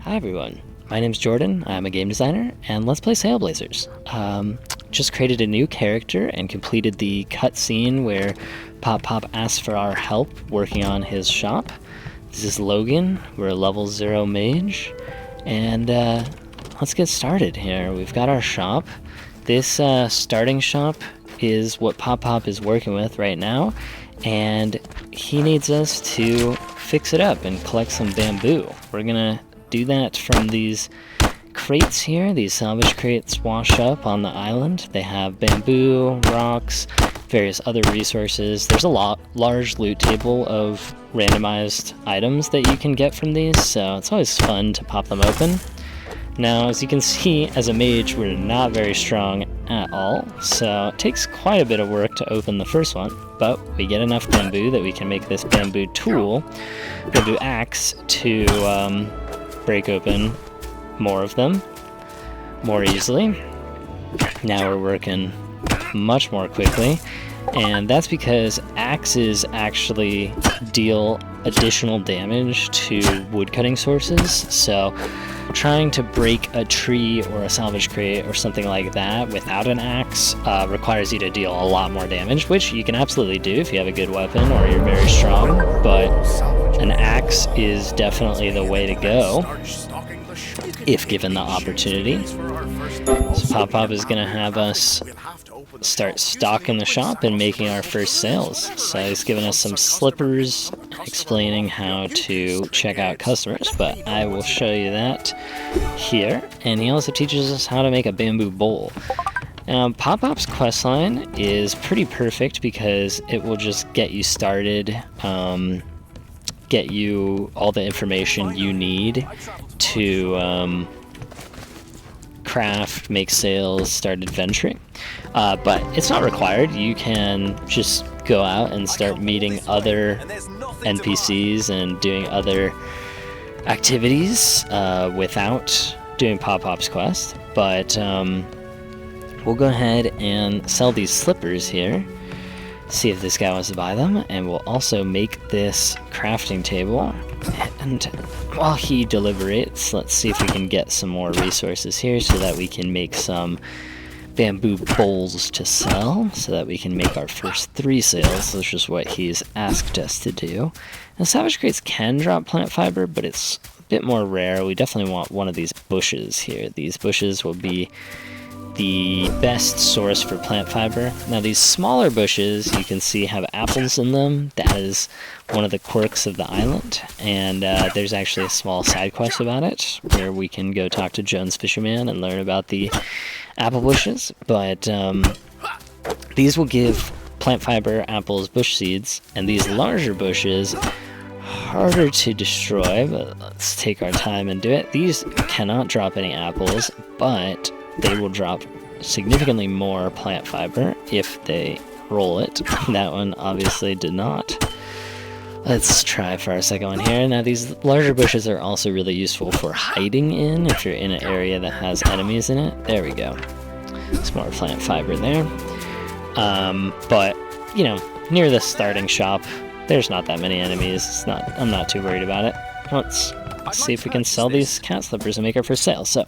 Hi everyone, my name's Jordan, I'm a game designer, and let's play Saleblazers. Just created a new character and completed the cutscene where Pop asks for our help working on his shop. This is Logan, we're a level 0 mage, and let's get started here. We've got our shop. This starting shop is what Pop is working with right now, and he needs us to fix it up and collect some bamboo. We're gonna do that from these crates here. These salvage crates wash up on the island. They have bamboo, rocks, various other resources. There's a large loot table of randomized items that you can get from these, so it's always fun to pop them open. Now, as you can see, as a mage, we're not very strong at all, so it takes quite a bit of work to open the first one, but we get enough bamboo that we can make this bamboo tool, bamboo axe, to break open more of them more easily. Now we're working much more quickly, and that's because axes actually deal additional damage to woodcutting sources, so trying to break a tree or a salvage crate or something like that without an axe requires you to deal a lot more damage, which you can absolutely do if you have a good weapon or you're very strong, but an axe is definitely the way to go if given the opportunity. So Pop is going to have us start stocking the shop and making our first sales. So he's giving us some slippers, explaining how to check out customers, but I will show you that here. And he also teaches us how to make a bamboo bowl. Now, Pop's questline is pretty perfect because it will just get you started, get you all the information you need to craft, make sales, start adventuring. But it's not required. You can just go out and start meeting other NPCs and doing other activities without doing Pop's quest. But we'll go ahead and sell these slippers here, see if this guy wants to buy them, and we'll also make this crafting table. And while he deliberates, let's see if we can get some more resources here so that we can make some bamboo bowls to sell, so that we can make our first 3 sales, which is what he's asked us to do. And salvage crates can drop plant fiber, but it's a bit more rare. We definitely want one of these bushes here. These bushes will be the best source for plant fiber. Now, these smaller bushes you can see have apples in them. That is one of the quirks of the island, and there's actually a small side quest about it where we can go talk to Jones Fisherman and learn about the apple bushes. But these will give plant fiber, apples, bush seeds, and these larger bushes harder to destroy, but let's take our time and do it. These cannot drop any apples, but they will drop significantly more plant fiber if they roll it. That one obviously did not. Let's try for our second one here. Now, these larger bushes are also really useful for hiding in if you're in an area that has enemies in it. There we go. Some more plant fiber there. But, you know, near the starting shop, there's not that many enemies. I'm not too worried about it. Let's see if we can sell these cat slippers and make our first sale. So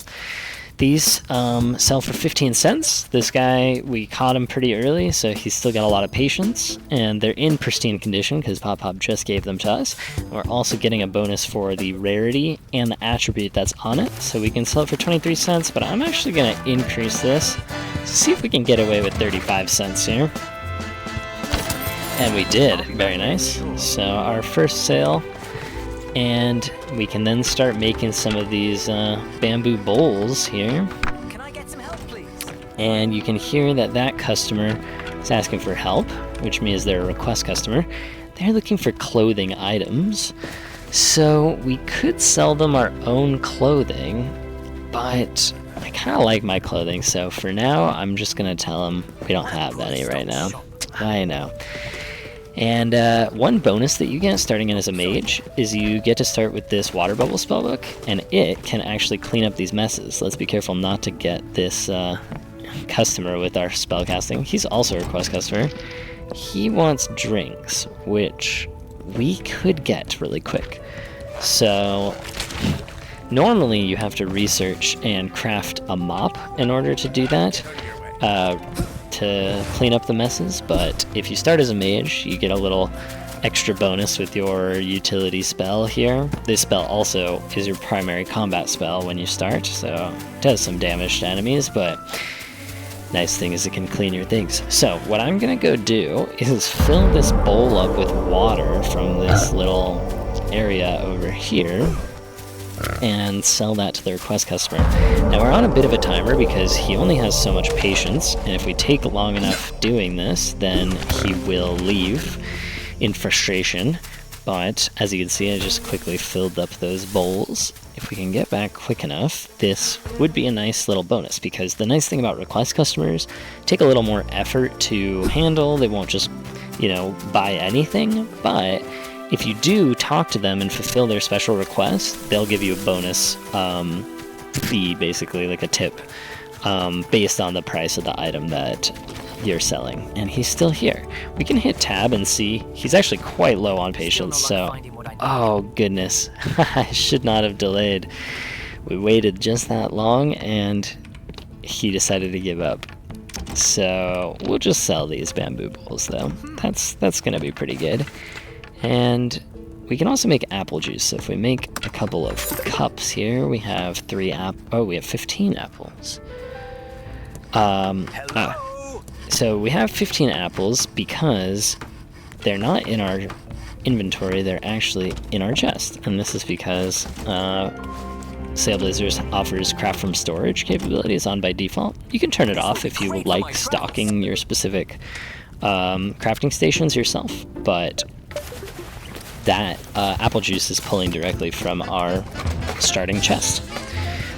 these sell for 15 cents. This guy, we caught him pretty early, so he's still got a lot of patience, and they're in pristine condition because Pop just gave them to us. We're also getting a bonus for the rarity and the attribute that's on it, so we can sell it for 23 cents, but I'm actually going to increase this to see if we can get away with 35 cents here. And we did. Very nice. So our first sale, and we can then start making some of these bamboo bowls here. Can I get some help, please? And you can hear that customer is asking for help, which means they're a request customer. They're looking for clothing items, so we could sell them our own clothing, but I kind of like my clothing, so for now I'm just gonna tell them we don't have any right now. I know. And one bonus that you get starting in as a mage is you get to start with this water bubble spellbook, and it can actually clean up these messes. Let's be careful not to get this customer with our spellcasting. He's also a request customer. He wants drinks, which we could get really quick. So Normally you have to research and craft a mop in order to do that, to clean up the messes, but if you start as a mage, you get a little extra bonus with your utility spell here. This spell also is your primary combat spell when you start, so it does some damage to enemies, but nice thing is it can clean your things. So what I'm gonna go do is fill this bowl up with water from this little area over here and sell that to the request customer. Now we're on a bit of a timer because he only has so much patience, and if we take long enough doing this, then he will leave in frustration. But as you can see, I just quickly filled up those bowls. If we can get back quick enough, this would be a nice little bonus, because the nice thing about request customers take a little more effort to handle. They won't just, you know, buy anything, but if you do talk to them and fulfill their special request, they'll give you a bonus fee, basically, like a tip, based on the price of the item that you're selling. And he's still here. We can hit tab and see he's actually quite low on patience, so oh goodness, I should not have delayed. We waited just that long and he decided to give up. So we'll just sell these bamboo bowls though. That's gonna be pretty good. And we can also make apple juice. So if we make a couple of cups here, we have we have 15 apples. So we have 15 apples because they're not in our inventory, they're actually in our chest. And this is because Saleblazers offers craft from storage capabilities on by default. You can turn it off if you like stocking your specific crafting stations yourself, but that apple juice is pulling directly from our starting chest.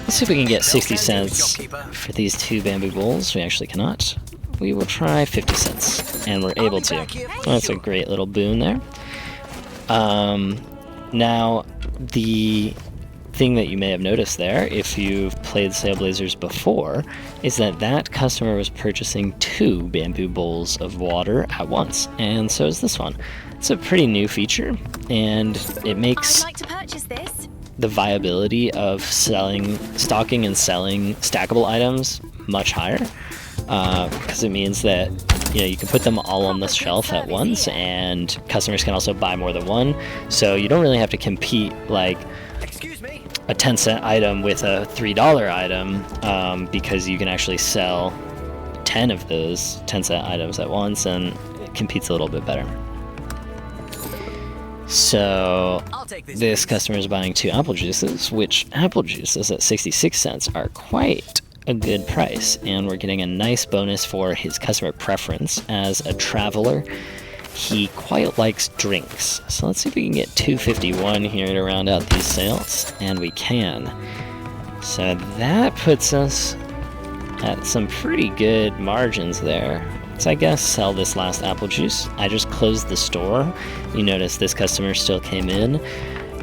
Let's see if we can get 60 cents for these 2 bamboo bowls. We actually cannot. We will try 50 cents, and we're able to. That's a great little boon there. Now, the thing that you may have noticed there, if you've played Saleblazers before, is that that customer was purchasing 2 bamboo bowls of water at once, and so is this one. It's a pretty new feature, and it makes the viability of stocking and selling stackable items much higher, because it means that, you know, you can put them all on the shelf at once, and customers can also buy more than one, so you don't really have to compete like a 10-cent item with a $3 item, because you can actually sell 10 of those 10-cent items at once, and it competes a little bit better. So this customer is buying 2 apple juices, which apple juices at 66 cents are quite a good price, and we're getting a nice bonus for his customer preference. As a traveler, he quite likes drinks. So let's see if we can get 251 here to round out these sales, and we can. So that puts us at some pretty good margins there. So I guess sell this last apple juice. I just closed the store. You notice this customer still came in.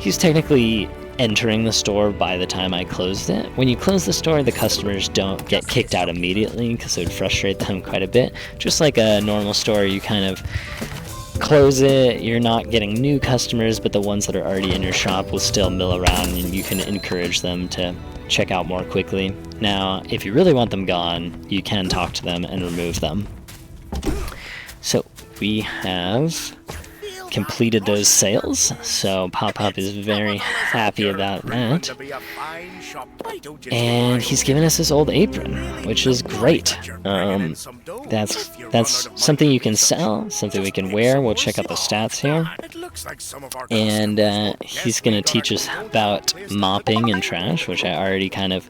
He's technically entering the store by the time I closed it. When you close the store, the customers don't get kicked out immediately because it would frustrate them quite a bit. Just like a normal store, you kind of close it, you're not getting new customers, but the ones that are already in your shop will still mill around, and you can encourage them to check out more quickly. Now, if you really want them gone, you can talk to them and remove them. So we have completed those sales, so Pop-Pop is very happy about that. And he's given us his old apron, which is great. That's something you can sell, something we can wear. We'll check out the stats here. And he's going to teach us about mopping and trash, which I already kind of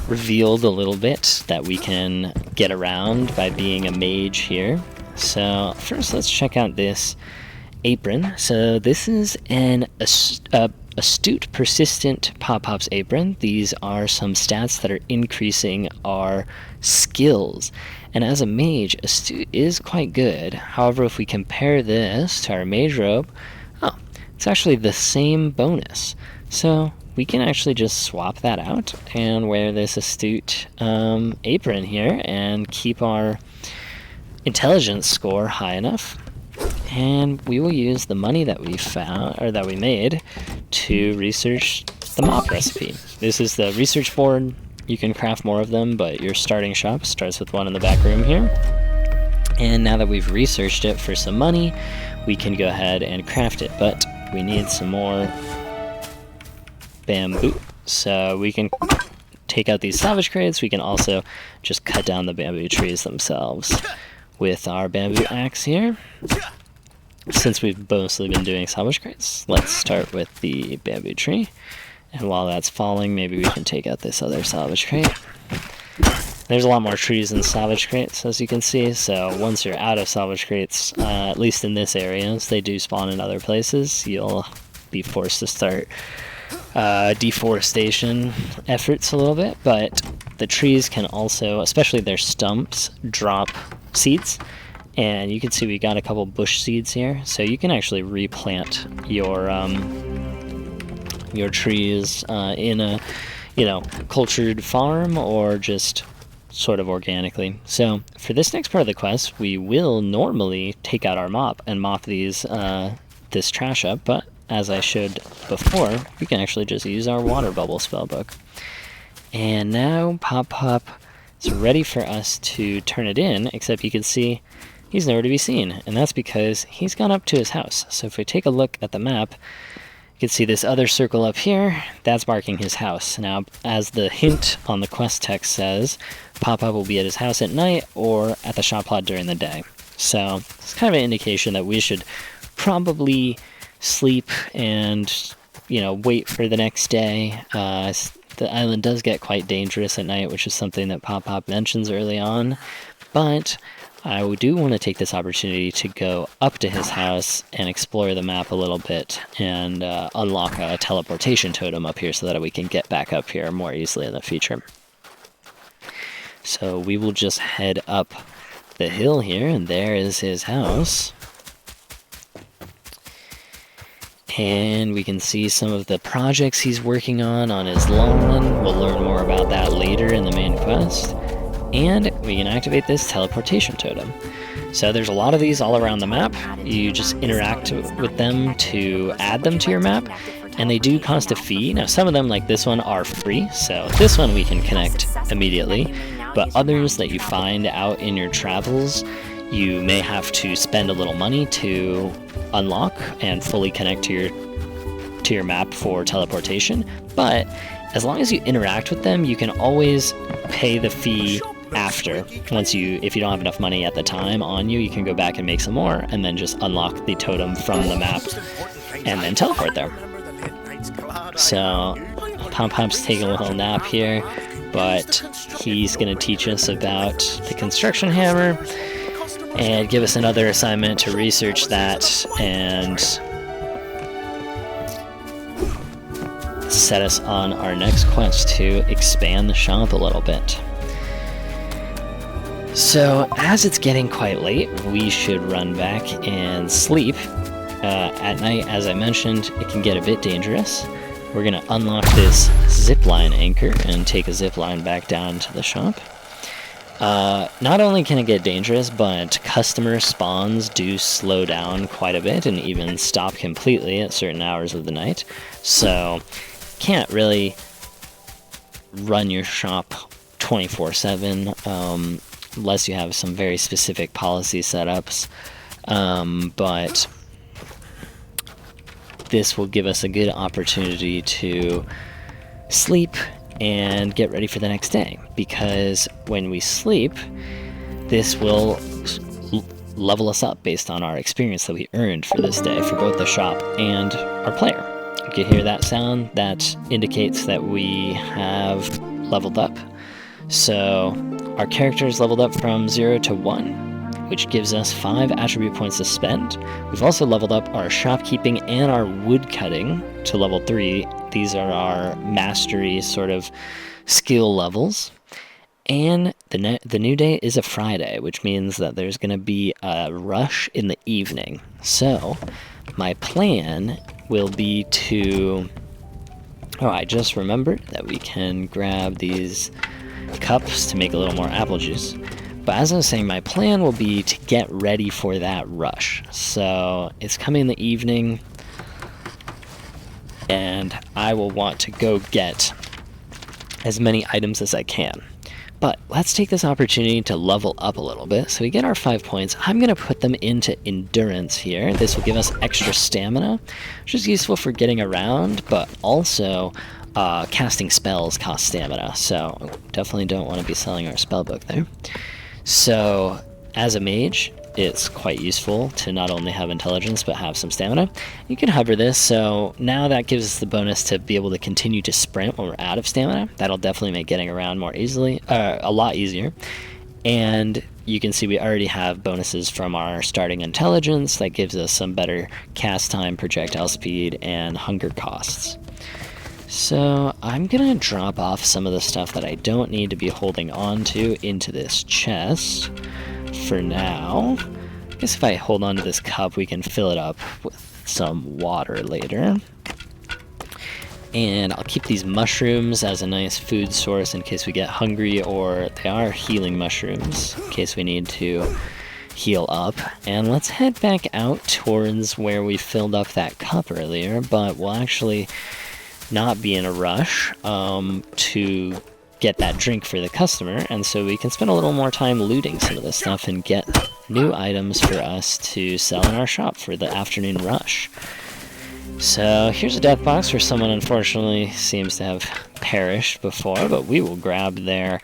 revealed a little bit, that we can get around by being a mage here. So first let's check out this apron. So this is an astute, persistent Pop-Pop's apron. These are some stats that are increasing our skills. And as a mage, astute is quite good. However, if we compare this to our mage robe, it's actually the same bonus. So we can actually just swap that out and wear this astute apron here and keep our intelligence score high enough. And we will use the money that we found, or that we made, to research the mop recipe. This is the research board. You can craft more of them, but your starting shop starts with one in the back room here. And now that we've researched it for some money, we can go ahead and craft it, but we need some more bamboo. So we can take out these salvage crates. We can also just cut down the bamboo trees themselves with our bamboo axe here. Since we've mostly been doing salvage crates, let's start with the bamboo tree. And while that's falling, maybe we can take out this other salvage crate. There's a lot more trees than salvage crates, as you can see, so once you're out of salvage crates, at least in this area, as they do spawn in other places, you'll be forced to start deforestation efforts a little bit, but the trees can also, especially their stumps, drop seeds. And you can see we got a couple bush seeds here, so you can actually replant your trees in a, cultured farm or just sort of organically. So for this next part of the quest, we will normally take out our mop and mop these this trash up, but as I showed before, we can actually just use our water bubble spellbook. And now Pop Pop is ready for us to turn it in, except you can see he's nowhere to be seen, and that's because he's gone up to his house. So if we take a look at the map, you can see this other circle up here, that's marking his house. Now, as the hint on the quest text says, Pop-Up will be at his house at night or at the shop plot during the day. So it's kind of an indication that we should probably sleep and, wait for the next day. The island does get quite dangerous at night, which is something that Pop-Pop mentions early on, but I do want to take this opportunity to go up to his house and explore the map a little bit and unlock a teleportation totem up here so that we can get back up here more easily in the future. So we will just head up the hill here, and there is his house. And we can see some of the projects he's working on his lawn. We'll learn more about that later in the main quest. And we can activate this teleportation totem. So there's a lot of these all around the map. You just interact with them to add them to your map, and they do cost a fee. Now some of them, like this one, are free, so this one we can connect immediately, but others that you find out in your travels, you may have to spend a little money to unlock and fully connect to your map for teleportation. But as long as you interact with them, you can always pay the fee after. If you don't have enough money at the time on you, you can go back and make some more, and then just unlock the totem from the map, and then teleport there. So, Pom-Pom's taking a little nap here, but he's going to teach us about the construction hammer, and give us another assignment to research that, and set us on our next quest to expand the shop a little bit. So, as it's getting quite late, we should run back and sleep. At night, as I mentioned, it can get a bit dangerous. We're going to unlock this zipline anchor and take a zipline back down to the shop. Not only can it get dangerous, but customer spawns do slow down quite a bit and even stop completely at certain hours of the night. So, can't really run your shop 24/7. Unless you have some very specific policy setups, but this will give us a good opportunity to sleep and get ready for the next day, because when we sleep, this will level us up based on our experience that we earned for this day for both the shop and our player. You can hear that sound, that indicates that we have leveled up. So our character is leveled up from 0 to 1, which gives us 5 attribute points to spend. We've also leveled up our shopkeeping and our woodcutting to level 3. These are our mastery sort of skill levels. And the new day is a Friday, which means that there's going to be a rush in the evening. So my plan will be to... Oh, I just remembered that we can grab these cups to make a little more apple juice. But as I was saying, my plan will be to get ready for that rush. So it's coming in the evening. and I will want to go get as many items as I can. But let's take this opportunity to level up a little bit. So we get our 5 points. I'm going to put them into endurance here. This will give us extra stamina, which is useful for getting around, but also casting spells cost stamina. So definitely don't want to be selling our spell book there. So as a mage, it's quite useful to not only have intelligence but have some stamina. You can hover this, so now that gives us the bonus to be able to continue to sprint when we're out of stamina. That'll definitely make getting around more easily, a lot easier. And you can see we already have bonuses from our starting intelligence that gives us some better cast time, projectile speed, and hunger costs. So I'm gonna drop off some of the stuff that I don't need to be holding on to into this chest for now. I guess if I hold on to this cup, we can fill it up with some water later. And I'll keep these mushrooms as a nice food source in case we get hungry, or they are healing mushrooms in case we need to heal up. And let's head back out towards where we filled up that cup earlier, but we'll actually not be in a rush to get that drink for the customer, and so we can spend a little more time looting some of this stuff and get new items for us to sell in our shop for the afternoon rush. So here's a death box where someone unfortunately seems to have perished before, but we will grab their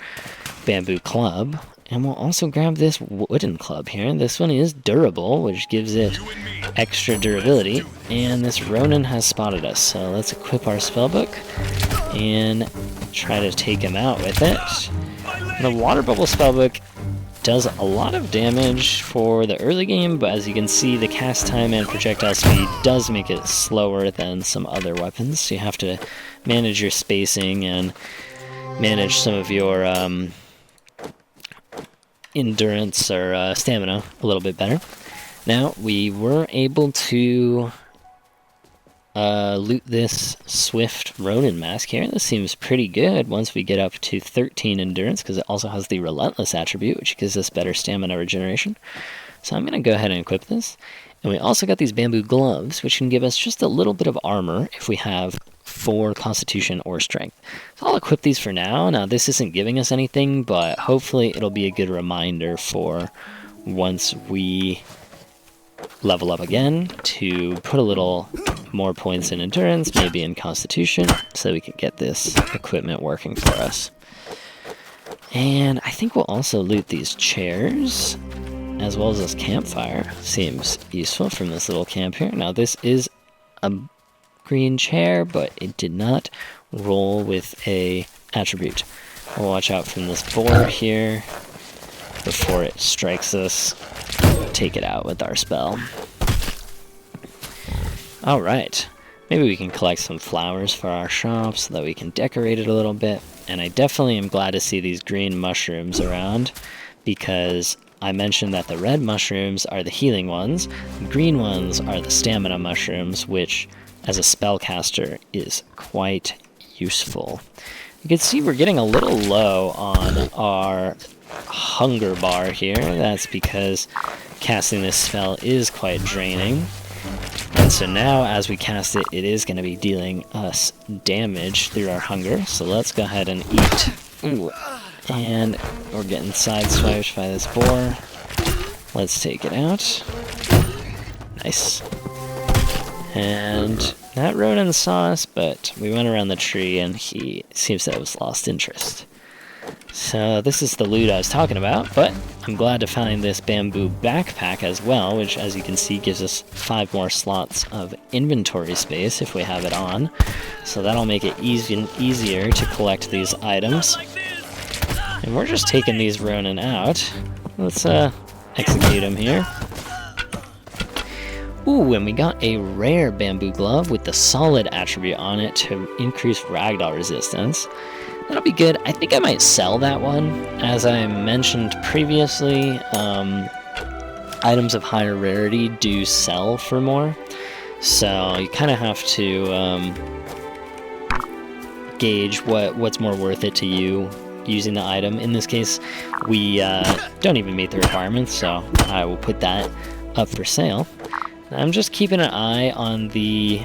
bamboo club, and we'll also grab this wooden club here. This one is durable, which gives it extra durability, and this Ronin has spotted us, so let's equip our spellbook and try to take him out with it. The water bubble spellbook does a lot of damage for the early game, but as you can see, the cast time and projectile speed does make it slower than some other weapons, so you have to manage your spacing and manage some of your endurance or stamina a little bit better. Now, we were able to loot this Swift Ronin mask here. This seems pretty good once we get up to 13 endurance, because it also has the Relentless attribute, which gives us better stamina regeneration. So I'm going to go ahead and equip this. And we also got these bamboo gloves, which can give us just a little bit of armor if we have 4 constitution or strength. So I'll equip these for now. Now, this isn't giving us anything, but hopefully it'll be a good reminder for once we level up again to put a little more points in endurance, maybe in constitution, so we can get this equipment working for us. And I think we'll also loot these chairs, as well as this campfire. Seems useful from this little camp here. Now, this is a green chair, but it did not roll with a attribute. We'll watch out from this boar here before it strikes us. Take it out with our spell. Alright, maybe we can collect some flowers for our shop so that we can decorate it a little bit. And I definitely am glad to see these green mushrooms around, because I mentioned that the red mushrooms are the healing ones, the green ones are the stamina mushrooms, which as a spellcaster is quite useful. You can see we're getting a little low on our hunger bar here. That's because casting this spell is quite draining. And so now as we cast it, it is going to be dealing us damage through our hunger. So let's go ahead and eat. Ooh. And we're getting sideswiped by this boar. Let's take it out. Nice. And that Ronin saw us, but we went around the tree and he seems to have lost interest. So this is the loot I was talking about, but I'm glad to find this bamboo backpack as well, which as you can see gives us 5 more slots of inventory space if we have it on. So that'll make it easier to collect these items. And we're just taking these Ronin out. Let's execute them here. Ooh, and we got a rare bamboo glove with the solid attribute on it to increase ragdoll resistance. That'll be good. I think I might sell that one. As I mentioned previously, items of higher rarity do sell for more. So you kind of have to gauge what's more worth it to you using the item. In this case, we don't even meet the requirements, so I will put that up for sale. I'm just keeping an eye on the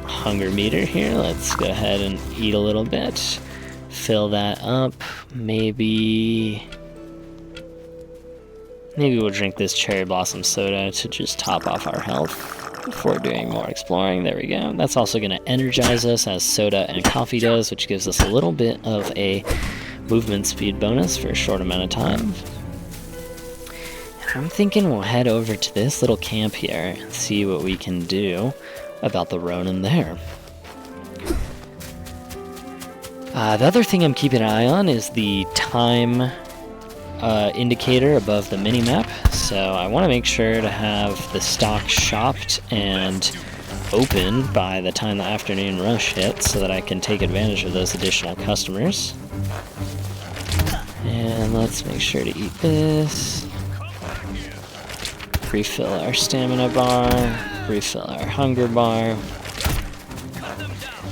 hunger meter here. Let's go ahead and eat a little bit. Fill that up. Maybe we'll drink this cherry blossom soda to just top off our health before doing more exploring. There we go. That's also going to energize us as soda and coffee does, which gives us a little bit of a movement speed bonus for a short amount of time. And I'm thinking we'll head over to this little camp here and see what we can do about the Ronin there. The other thing I'm keeping an eye on is the time indicator above the minimap, so I want to make sure to have the stock shopped and open by the time the afternoon rush hits so that I can take advantage of those additional customers. And let's make sure to eat this. Refill our stamina bar, refill our hunger bar.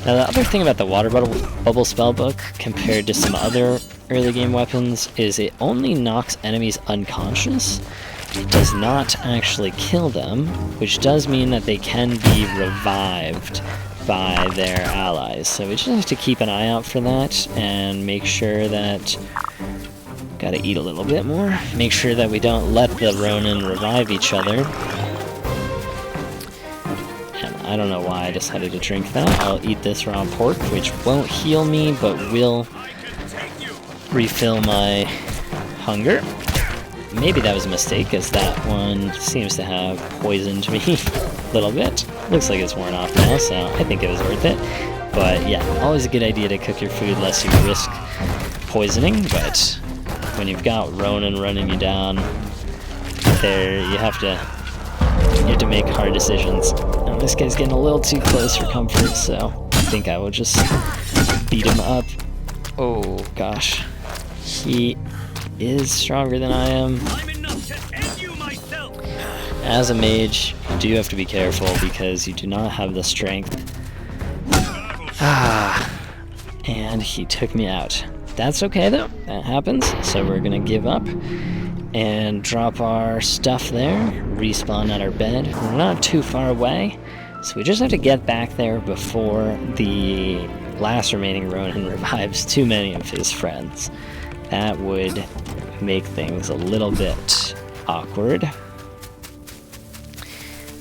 Now the other thing about the water bubble spellbook compared to some other early game weapons is it only knocks enemies unconscious. It does not actually kill them, which does mean that they can be revived by their allies. So we just have to keep an eye out for that and make sure that... Gotta eat a little bit more. Make sure that we don't let the Ronin revive each other. I don't know why I decided to drink that. I'll eat this raw pork, which won't heal me, but will refill my hunger. Maybe that was a mistake, as that one seems to have poisoned me a little bit. Looks like it's worn off now, so I think it was worth it. But yeah, always a good idea to cook your food lest you risk poisoning, but when you've got Ronin running you down, there you have to make hard decisions. Now, this guy's getting a little too close for comfort, so I think I will just beat him up. Oh gosh, he is stronger than I am. As a mage, you do have to be careful because you do not have the strength. And he took me out. That's okay though, that happens. So we're gonna give up and drop our stuff there, respawn at our bed. We're not too far away, so we just have to get back there before the last remaining Ronin revives too many of his friends. That would make things a little bit awkward.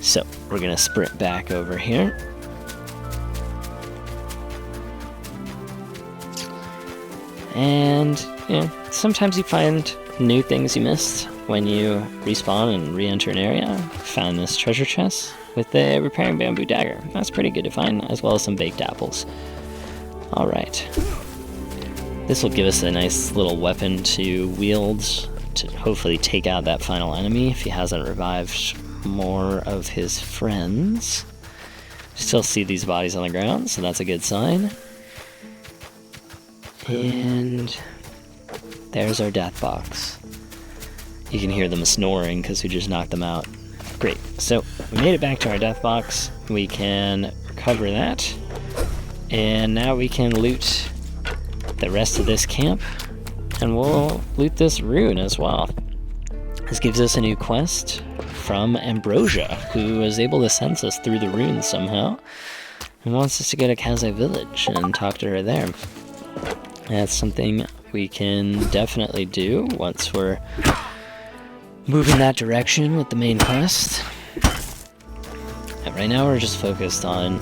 So we're gonna sprint back over here. And, you know, sometimes you find new things you missed when you respawn and re-enter an area. Found this treasure chest with the repairing bamboo dagger. That's pretty good to find, as well as some baked apples. Alright. This will give us a nice little weapon to wield to hopefully take out that final enemy if he hasn't revived more of his friends. Still see these bodies on the ground, so that's a good sign. And there's our death box. You can hear them snoring because we just knocked them out. Great. So we made it back to our death box. We can recover that. And now we can loot the rest of this camp. And we'll loot this rune as well. This gives us a new quest from Ambrosia, who was able to sense us through the runes somehow, and wants us to go to Kazai Village and talk to her there. That's something we can definitely do once we're moving that direction with the main quest. And right now we're just focused on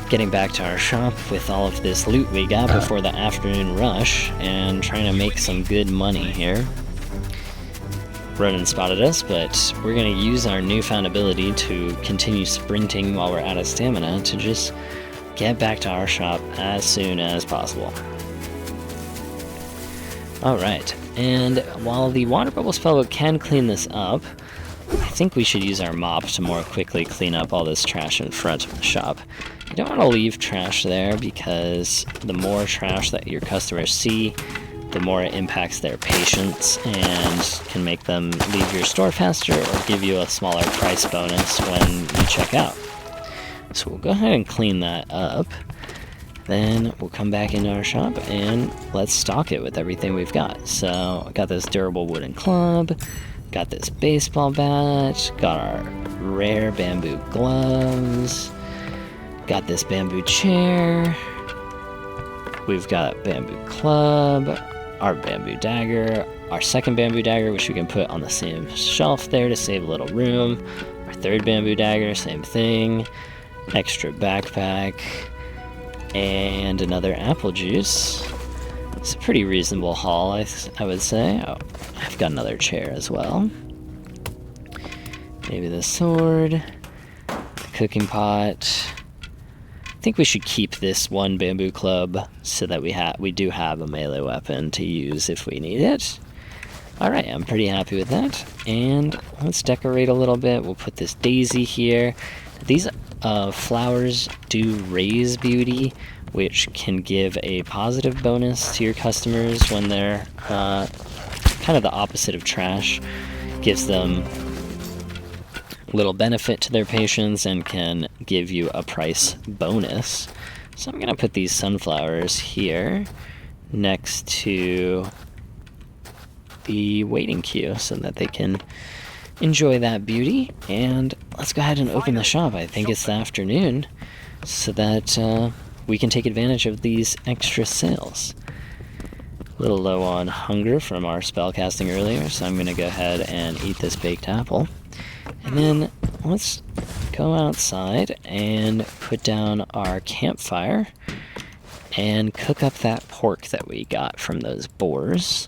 getting back to our shop with all of this loot we got before the afternoon rush and trying to make some good money here. Ronin spotted us, but we're going to use our newfound ability to continue sprinting while we're out of stamina to just get back to our shop as soon as possible. Alright, and while the water bubble spellbook can clean this up, I think we should use our mop to more quickly clean up all this trash in front of the shop. You don't want to leave trash there because the more trash that your customers see, the more it impacts their patience and can make them leave your store faster or give you a smaller price bonus when you check out. So we'll go ahead and clean that up. Then we'll come back into our shop and let's stock it with everything we've got. So I got this durable wooden club, got this baseball bat, got our rare bamboo gloves, Got this bamboo chair. We've got bamboo club, our bamboo dagger, our second bamboo dagger, which we can put on the same shelf there to save a little room. Our third bamboo dagger, same thing. Extra backpack. And another apple juice. It's a pretty reasonable haul, I would say. Oh, I've got another chair as well. Maybe the sword, the cooking pot. I think we should keep this one bamboo club so that we do have a melee weapon to use if we need it. Alright, I'm pretty happy with that. And let's decorate a little bit. We'll put this daisy here. These flowers do raise beauty, which can give a positive bonus to your customers when they're kind of the opposite of trash. Gives them little benefit to their patients and can give you a price bonus. So I'm gonna put these sunflowers here next to the waiting queue so that they can enjoy that beauty. And let's go ahead and open the shop. I think it's the afternoon, so that we can take advantage of these extra sales. A little low on hunger from our spellcasting earlier, so I'm gonna go ahead and eat this baked apple. And then let's go outside and put down our campfire and cook up that pork that we got from those boars.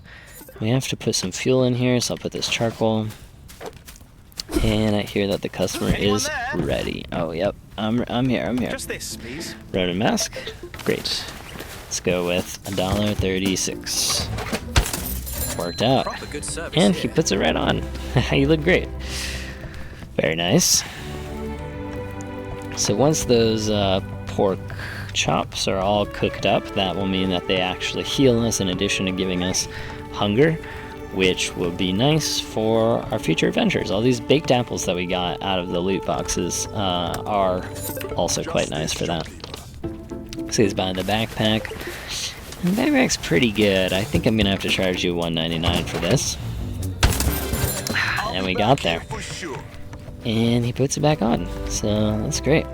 We have to put some fuel in here, so I'll put this charcoal. And I hear that the customer is ready. Oh, yep, I'm here. Just this, please. Ronin mask, great. Let's go with $1.36. Worked out. And he puts it right on. You look great. Very nice. So once those pork chops are all cooked up, that will mean that they actually heal us in addition to giving us hunger, which will be nice for our future adventures. All these baked apples that we got out of the loot boxes are also quite nice for that. So he's buying the backpack. And the backpack's pretty good. I think I'm gonna have to charge you $1.99 for this. And we got there. And he puts it back on, so that's great.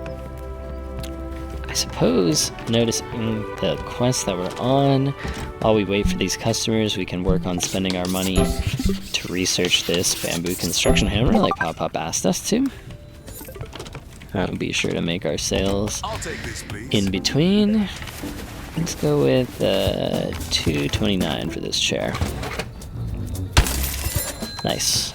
I suppose, noticing the quest that we're on, while we wait for these customers, we can work on spending our money to research this bamboo construction hammer, like Pop asked us to. Be sure to make our sales in between. Let's go with $2.29 for this chair. Nice.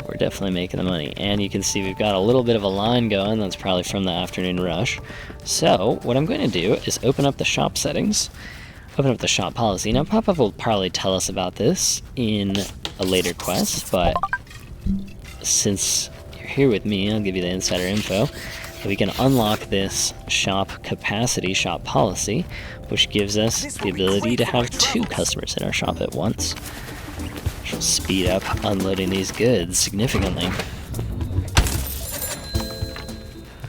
We're definitely making the money. And you can see we've got a little bit of a line going. That's probably from the afternoon rush. So what I'm going to do is open up the shop settings, open up the shop policy. Now Pop-Up will probably tell us about this in a later quest, but since you're here with me, I'll give you the insider info. We can unlock this shop capacity, shop policy, which gives us the ability to have 2 customers in our shop at once. Which will speed up unloading these goods significantly.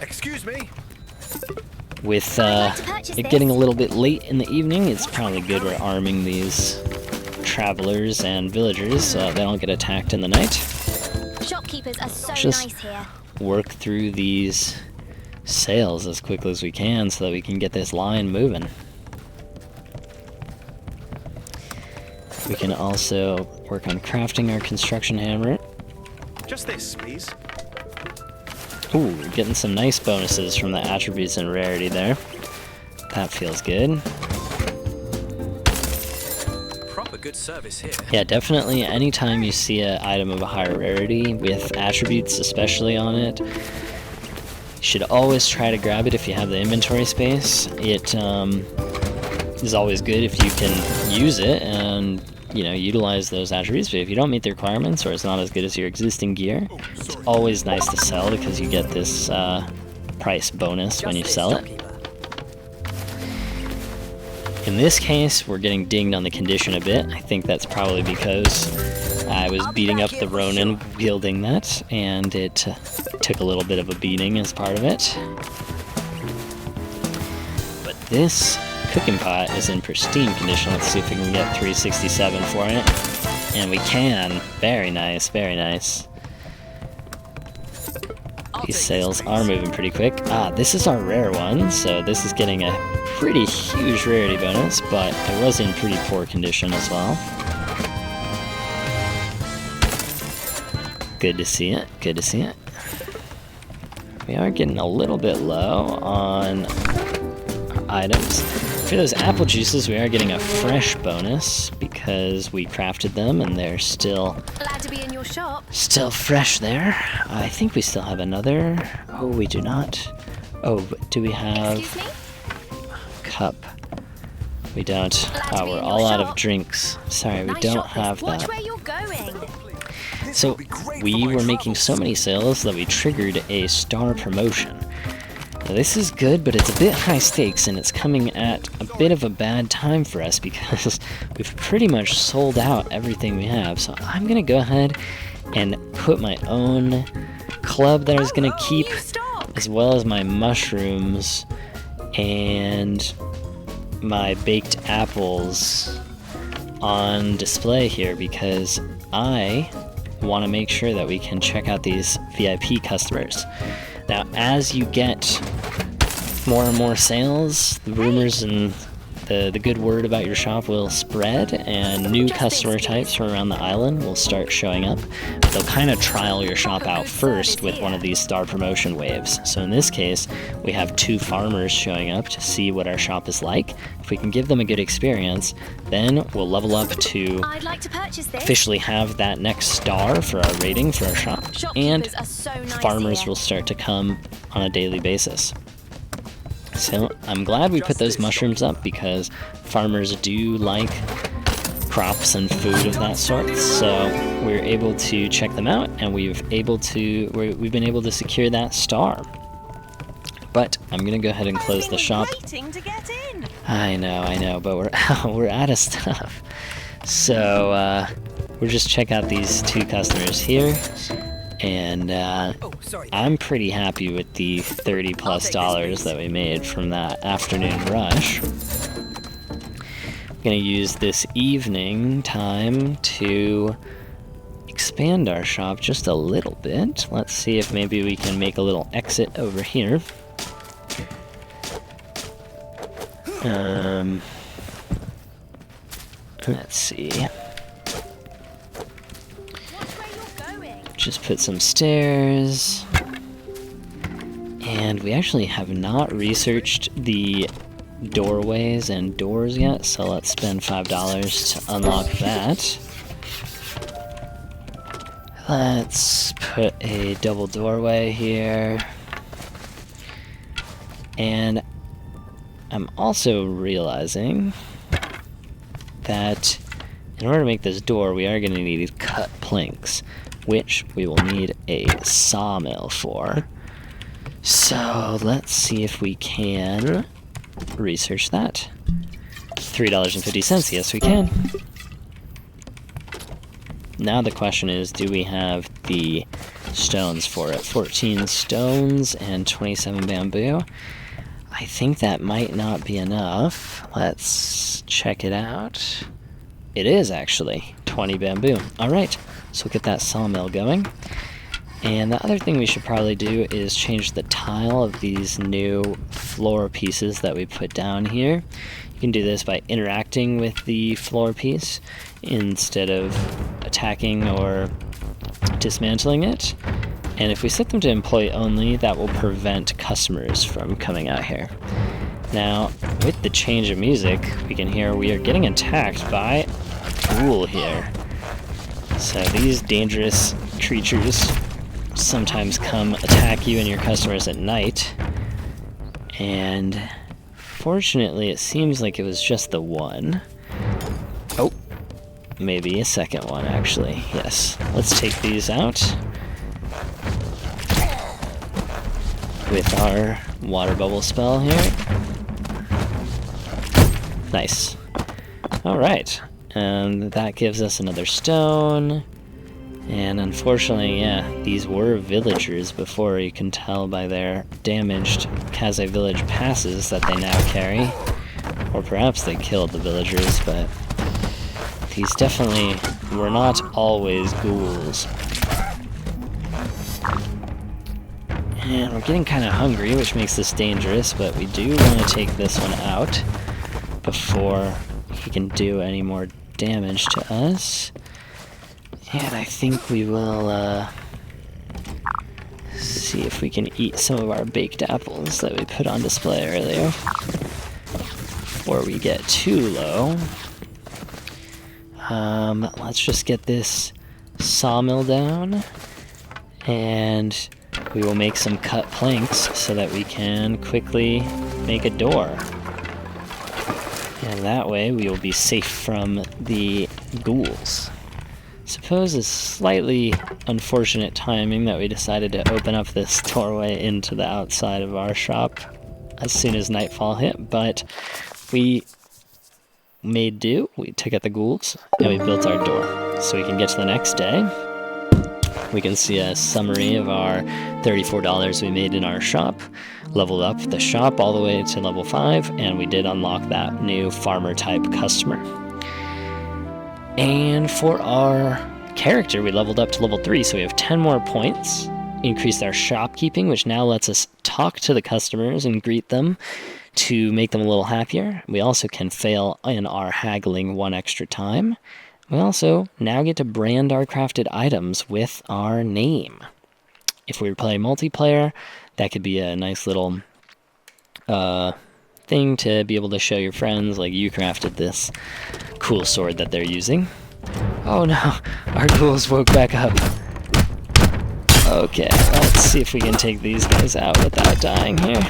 Excuse me. With it getting a little bit late in the evening, it's probably good we're arming these travelers and villagers so they don't get attacked in the night. Shopkeepers are so Just nice here. work through these sales as quickly as we can so that we can get this line moving. We can also work on crafting our construction hammer. Just this, please. Ooh, getting some nice bonuses from the attributes and rarity there. That feels good. Proper good service here. Yeah, definitely anytime you see an item of a higher rarity, with attributes especially on it, you should always try to grab it if you have the inventory space. It is always good if you can use it and, you know, utilize those attributes, but if you don't meet the requirements or it's not as good as your existing gear, it's always nice to sell because you get this price bonus when you sell it. In this case, we're getting dinged on the condition a bit. I think that's probably because I was beating up the Ronin wielding that, and it took a little bit of a beating as part of it. But this cooking pot is in pristine condition. Let's see if we can get 367 for it. And we can. Very nice, very nice. These sales are moving pretty quick. This is our rare one, so this is getting a pretty huge rarity bonus, but it was in pretty poor condition as well. Good to see it, good to see it. We are getting a little bit low on our items. For those apple juices, we are getting a fresh bonus because we crafted them and they're still Glad to be in your shop. still fresh there. I think we still have another. Oh, we do not. Oh, but do we have Excuse me? cup? We don't. Glad to be We're in all your out of shop. drinks. Sorry, we Nice don't shop, have Watch that. where you're going. So we were making so many sales that we triggered a star promotion. Now this is good, but it's a bit high stakes and it's coming at a bit of a bad time for us because we've pretty much sold out everything we have. So I'm gonna go ahead and put my own club that I was gonna keep, New stock. as well as my mushrooms and my baked apples on display here because I want to make sure that we can check out these VIP customers. Now, as you get more and more sales, the rumors and the good word about your shop will spread, and new customer types from around the island will start showing up. They'll kind of trial your shop out first with one of these star promotion waves. So in this case, we have 2 farmers showing up to see what our shop is like. If we can give them a good experience, then we'll level up to I'd like to purchase this. officially have that next star for our rating for our shop, and Shopkeepers are so nice farmers here. will start to come on a daily basis. So I'm glad we put those mushrooms up because farmers do like crops and food of that sort. So we're able to check them out, and we've been able to secure that star. But I'm gonna go ahead and close the shop. Waiting to get in. I know, but we're out of stuff. So we'll just check out these 2 customers here, and I'm pretty happy with the $30+ that we made from that afternoon rush. I'm gonna use this evening time to expand our shop just a little bit. Let's see if maybe we can make a little exit over here. Let's see. Watch where you're going. Just put some stairs. And we actually have not researched the doorways and doors yet, so let's spend $5 to unlock that. Let's put a double doorway here. And I'm also realizing that in order to make this door, we are going to need cut planks, which we will need a sawmill for. So let's see if we can research that. $3.50, yes we can. Now the question is, do we have the stones for it? 14 stones and 27 bamboo. I think that might not be enough. Let's check it out. It is actually 20 bamboo. Alright, so we'll get that sawmill going. And the other thing we should probably do is change the tile of these new floor pieces that we put down here. You can do this by interacting with the floor piece instead of attacking or dismantling it. And if we set them to employee only, that will prevent customers from coming out here. Now, with the change of music, we can hear we are getting attacked by a ghoul here. So these dangerous creatures sometimes come attack you and your customers at night. And fortunately, it seems like it was just the one. Oh, maybe a second one, actually. Yes, let's take these out with our water bubble spell here. Nice. Alright, and that gives us another stone. And unfortunately, yeah, these were villagers before. You can tell by their damaged Kaze village passes that they now carry. Or perhaps they killed the villagers, but these definitely were not always ghouls. And we're getting kind of hungry, which makes this dangerous, but we do want to take this one out before he can do any more damage to us. And I think we will see if we can eat some of our baked apples that we put on display earlier before we get too low. Let's just get this sawmill down, and we will make some cut planks so that we can quickly make a door. And that way we will be safe from the ghouls. Suppose it's slightly unfortunate timing that we decided to open up this doorway into the outside of our shop as soon as nightfall hit, but we made do. We took out the ghouls and we built our door. So we can get to the next day. We can see a summary of our $34 we made in our shop, leveled up the shop all the way to level 5, and we did unlock that new farmer type customer. And for our character, we leveled up to level 3, so we have 10 more points, increased our shopkeeping, which now lets us talk to the customers and greet them to make them a little happier. We also can fail in our haggling one extra time. We also now get to brand our crafted items with our name. If we play multiplayer, that could be a nice little thing to be able to show your friends, like you crafted this cool sword that they're using. Oh no, our ghouls woke back up. Okay, let's see if we can take these guys out without dying here.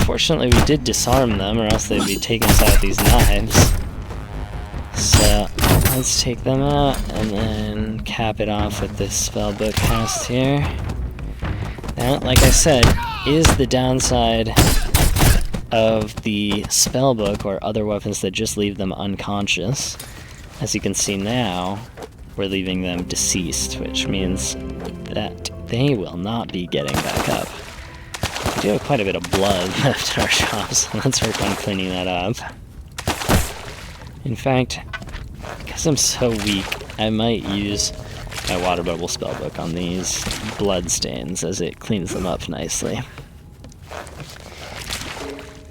Fortunately, we did disarm them, or else they'd be taking us out with these knives. So, let's take them out, and then cap it off with this spellbook cast here. That, like I said, is the downside of the spellbook or other weapons that just leave them unconscious. As you can see now, we're leaving them deceased, which means that they will not be getting back up. We do have quite a bit of blood left in our shop, so let's work on cleaning that up. In fact, because I'm so weak, I might use my water bubble spellbook on these blood stains as it cleans them up nicely.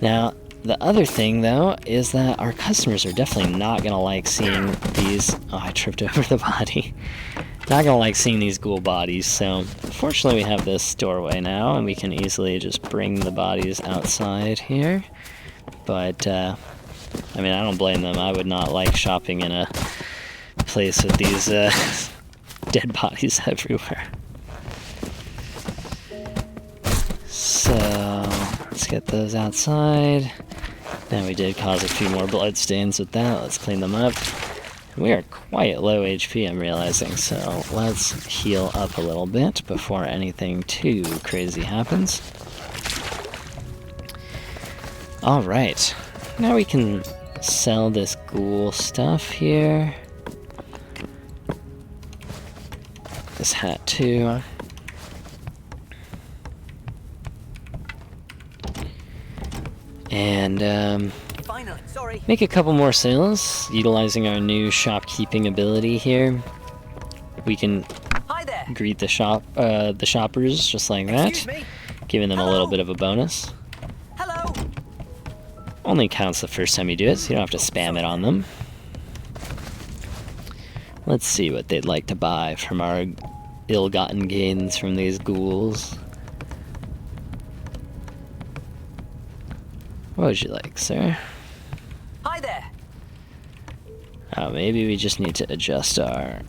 Now, the other thing, though, is that our customers are definitely not going to like seeing these... Oh, I tripped over the body. Not going to like seeing these ghoul bodies, so fortunately we have this doorway now, and we can easily just bring the bodies outside here. But, I mean, I don't blame them. I would not like shopping in a place with these dead bodies everywhere. So, let's get those outside. Now we did cause a few more blood stains with that. Let's clean them up. We are quite low HP, I'm realizing, so let's heal up a little bit before anything too crazy happens. Alright, now we can sell this ghoul stuff here. This hat too. And make a couple more sales utilizing our new shopkeeping ability here. We can greet the shoppers just like that, giving them a little bit of a bonus. Hello. Only counts the first time you do it, so you don't have to spam it on them. Let's see what they'd like to buy from our ill-gotten gains from these ghouls. What would you like, sir? Hi there. Oh, maybe we just need to adjust our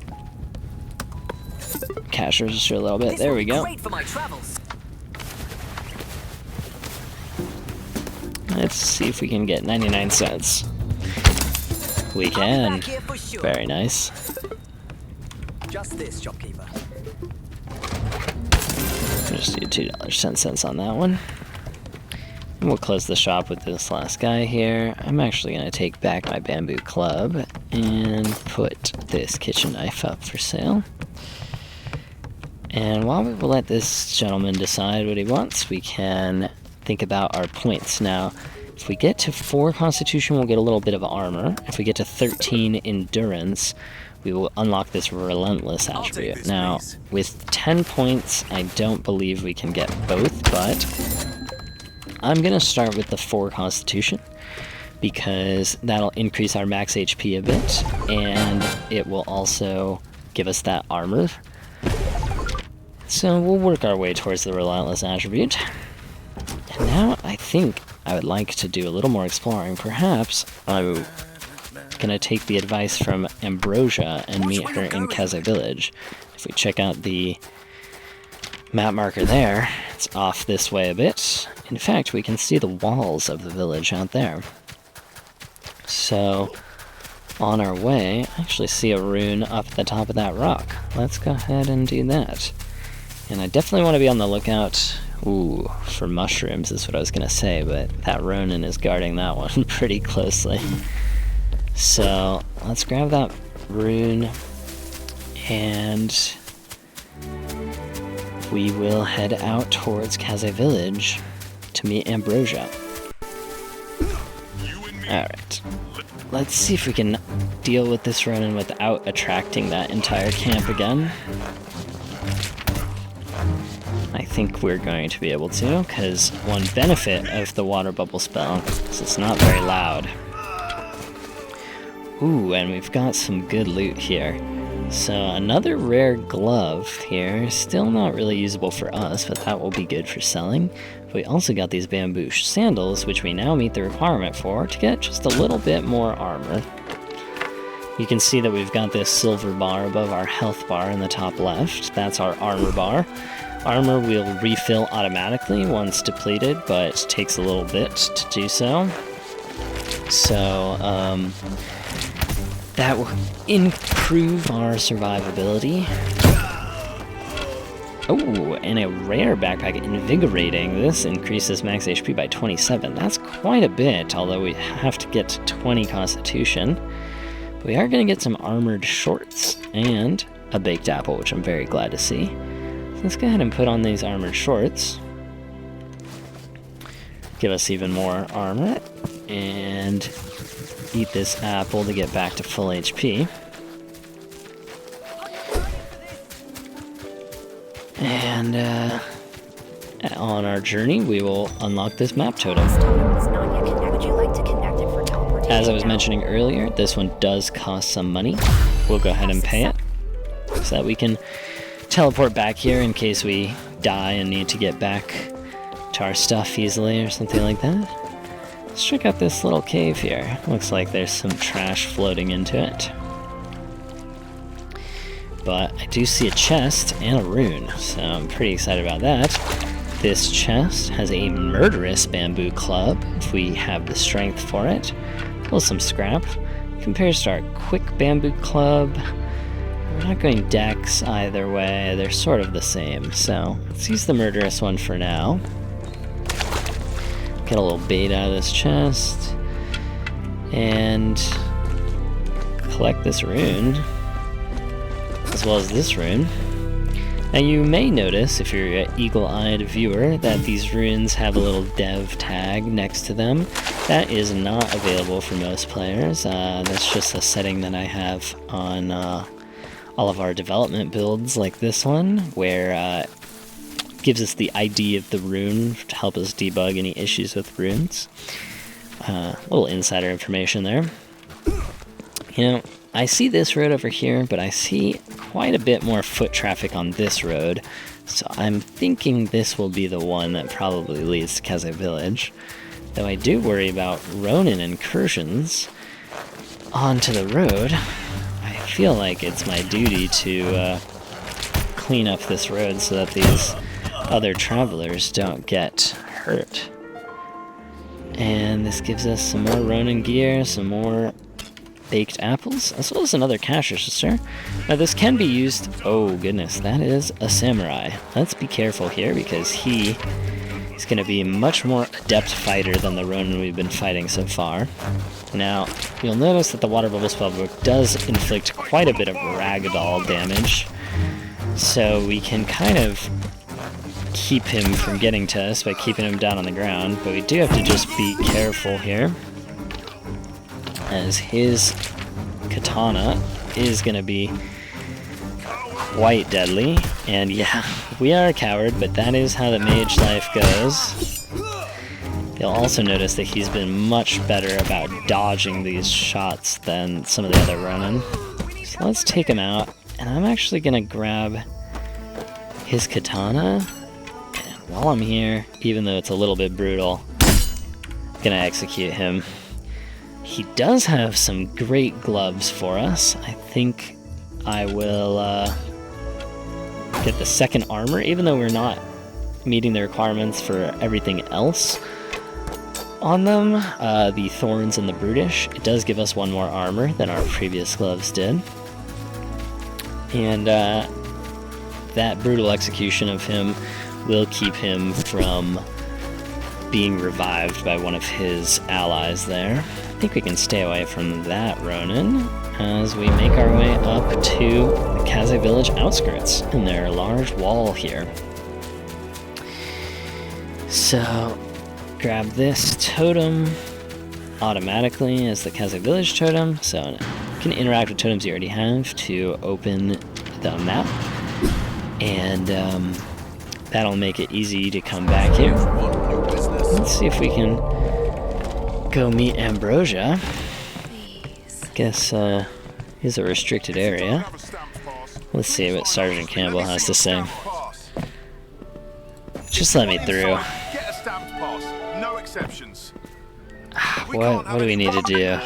cash register a little bit. There we go. Great for my travels. Let's see if we can get 99 cents. We can. Sure. Very nice. Just this, shopkeeper. Just do $2.10 on that one. And we'll close the shop with this last guy here. I'm actually going to take back my bamboo club and put this kitchen knife up for sale. And while we will let this gentleman decide what he wants, we can think about our points. Now, If we get to 4 Constitution, we'll get a little bit of armor. If we get to 13 Endurance, we will unlock this Relentless attribute. this, Now, please. with 10 points, I don't believe we can get both, but I'm going to start with the 4 Constitution, because that'll increase our max HP a bit, and it will also give us that armor. So we'll work our way towards the Relentless attribute. And now I think I would like to do a little more exploring. Perhaps I'm gonna take the advice from Ambrosia and meet her in Kaze Village. If we check out the map marker there, it's off this way a bit. In fact, we can see the walls of the village out there. So, on our way, I actually see a rune up at the top of that rock. Let's go ahead and do that. And I definitely want to be on the lookout, for mushrooms is what I was going to say, but that Ronin is guarding that one pretty closely. So, let's grab that rune, and we will head out towards Kaze Village to meet Ambrosia. Alright. Let's see if we can deal with this Ronin without attracting that entire camp again. I think we're going to be able to, because one benefit of the water bubble spell is it's not very loud. Ooh, and we've got some good loot here. So another rare glove here, still not really usable for us, but that will be good for selling. We also got these bamboo sandals, which we now meet the requirement for to get just a little bit more armor. You can see that we've got this silver bar above our health bar in the top left. That's our armor bar. Armor will refill automatically once depleted, but takes a little bit to do so. So, that will improve our survivability. Oh, and a rare backpack, Invigorating. This increases max HP by 27. That's quite a bit, although we have to get to 20 Constitution. But we are going to get some armored shorts and a baked apple, which I'm very glad to see. So let's go ahead and put on these armored shorts. Give us even more armor. And eat this apple to get back to full HP. And on our journey, we will unlock this map totem. This totem is not yet connected. Would you like to connect it for teleportation? As I was now? mentioning earlier, this one does cost some money. We'll go ahead and pay it so that we can teleport back here in case we die and need to get back to our stuff easily or something like that. Let's check out this little cave here. Looks like there's some trash floating into it. But I do see a chest and a rune, so I'm pretty excited about that. This chest has a murderous bamboo club, if we have the strength for it. Pull some scrap. Compares to our quick bamboo club. We're not going dex either way, they're sort of the same. So let's use the murderous one for now. Get a little bait out of this chest. And collect this rune, as well as this rune. Now you may notice, if you're an eagle-eyed viewer, that these runes have a little dev tag next to them. That is not available for most players. That's just a setting that I have on all of our development builds like this one, where it gives us the ID of the rune to help us debug any issues with runes. A little insider information there. You know, I see this road over here, but I see quite a bit more foot traffic on this road, so I'm thinking this will be the one that probably leads to Kaze Village. Though I do worry about Ronin incursions onto the road. I feel like it's my duty to clean up this road so that these other travelers don't get hurt. And this gives us some more Ronin gear, some more baked apples, as well as another cash register. Now this can be used, oh goodness, that is a samurai. Let's be careful here because he is going to be a much more adept fighter than the Ronin we've been fighting so far. Now, you'll notice that the water bubble spellbook does inflict quite a bit of ragdoll damage, so we can kind of keep him from getting to us by keeping him down on the ground, but we do have to just be careful here, as his katana is going to be quite deadly. And yeah, we are a coward, but that is how the mage life goes. You'll also notice that he's been much better about dodging these shots than some of the other Ronin. So let's take him out, and I'm actually going to grab his katana, and while I'm here, even though it's a little bit brutal, I'm going to execute him. He does have some great gloves for us. I think I will get the second armor, even though we're not meeting the requirements for everything else on them. The Thorns and the Brutish, it does give us one more armor than our previous gloves did. And that brutal execution of him will keep him from being revived by one of his allies there. I think we can stay away from that Ronin as we make our way up to the Kaze village outskirts in their large wall here. So, grab this totem automatically as the Kaze village totem, so you can interact with totems you already have to open the map, and that'll make it easy to come back here. Let's see if we can go meet Ambrosia. Guess he's a restricted area. Let's see what Sergeant Campbell has to say. Just let me through. Get a stamped pass, no exceptions. What do we need to do?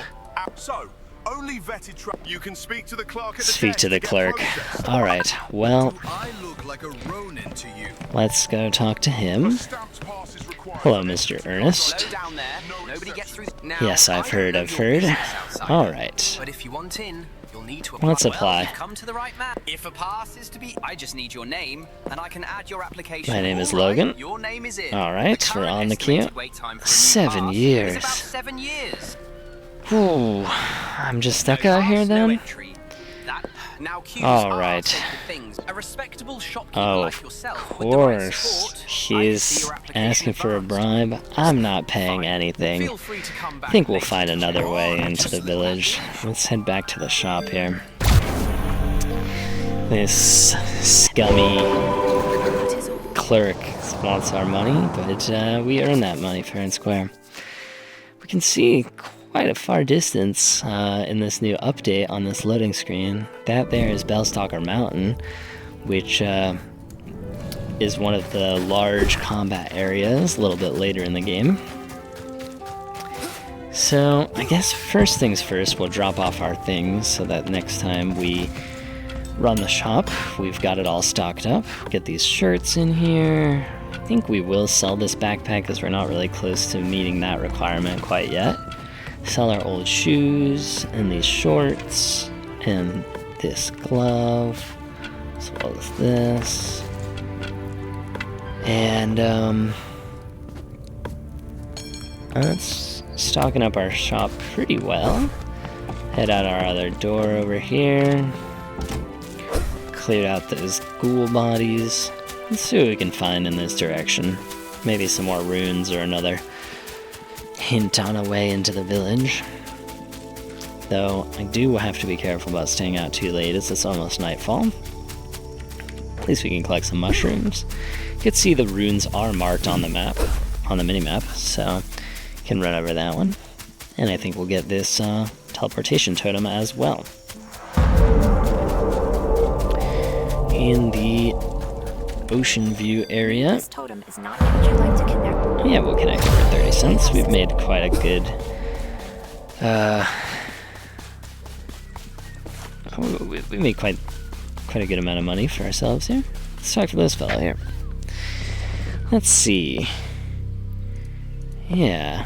So, only vetted you can speak to the clerk at the Speak to the desk clerk. get processed. Alright, well, I look like a Ronin to you. let's go talk to him. Stamped pass is required. Hello, Mr. Ernest. Slow down there. Nobody gets through. Now, Yes, I've I heard, know I've your heard. business outside, Alright. But if you want in, you'll need to Let's Well, apply. you've come to the right man. If a pass is to be, I just need your name, and I can add your application. My name is All right, Logan. Your name is in. Alright, The we're current on the estimated queue. wait time for a new 7 pass years. is about 7 years. Ooh, I'm just stuck out here No then? entry. That now queues All are right. sacred things. A respectable shopkeeper Oh, like of yourself with the right course. support, I can see He's your application asking for a advanced. bribe. I'm not paying anything. Feel free to come I back think we'll later. find another way into the village. Let's head back to the shop here. This scummy clerk wants our money, but we earn that money fair and square. We can see quite a far distance in this new update on this loading screen. That there is Bellstalker Mountain, which is one of the large combat areas a little bit later in the game. So I guess first things first, we'll drop off our things so that next time we run the shop, we've got it all stocked up. Get these shirts in here. I think we will sell this backpack because we're not really close to meeting that requirement quite yet. Sell our old shoes and these shorts and this glove as well as this. And that's stocking up our shop pretty well. Head out our other door over here. Cleared out those ghoul bodies. Let's see what we can find in this direction. Maybe some more runes or another hint on a way into the village. Though I do have to be careful about staying out too late as it's almost nightfall. At least we can collect some mushrooms. You can see the runes are marked on the map, on the mini-map, so can run over that one. And I think we'll get this teleportation totem as well. In the ocean view area. This totem is not. Would you like to connect? Yeah, we'll connect for 30 cents. We've made quite a good we made quite a good amount of money for ourselves here. Let's talk to this fellow here. Let's see. Yeah,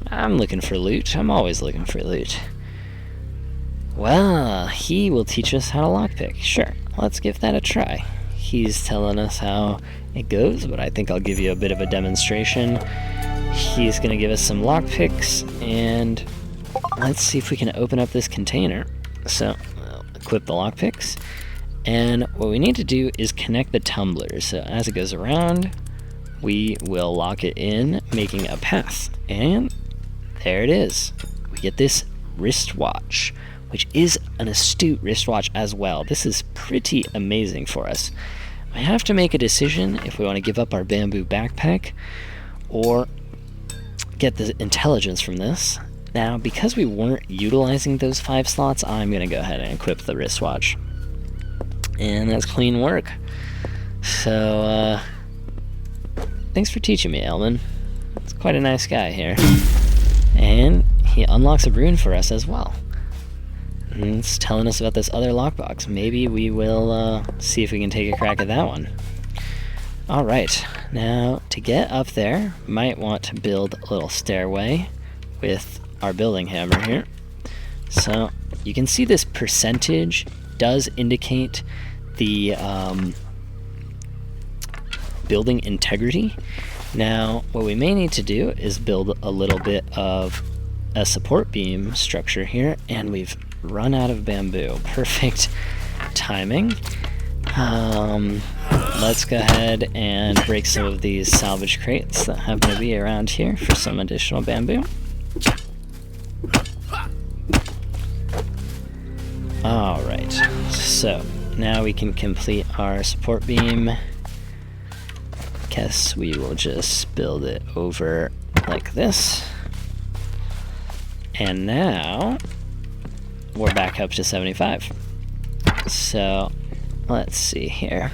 I'm looking for loot. I'm always looking for loot. Well, he will teach us how to lockpick. Sure, let's give that a try. He's telling us how it goes, but I think I'll give you a bit of a demonstration. He's going to give us some lockpicks, and let's see if we can open up this container. So, equip the lockpicks, and what we need to do is connect the tumblers. So as it goes around, we will lock it in, making a path. And there it is. We get this wristwatch, which is an astute wristwatch as well. This is pretty amazing for us. I have to make a decision if we want to give up our bamboo backpack or get the intelligence from this. Now, because we weren't utilizing those 5 slots, I'm going to go ahead and equip the wristwatch. And that's clean work. So, thanks for teaching me, Elman. It's quite a nice guy here. And he unlocks a rune for us as well. And it's telling us about this other lockbox. Maybe we will see if we can take a crack at that one. Alright, now to get up there, might want to build a little stairway with our building hammer here. So you can see this percentage does indicate the building integrity. Now what we may need to do is build a little bit of a support beam structure here, and we've run out of bamboo. Perfect timing. Let's go ahead and break some of these salvage crates that happen to be around here for some additional bamboo. Alright, so now we can complete our support beam. Guess we will just build it over like this. And now we're back up to 75. So let's see here.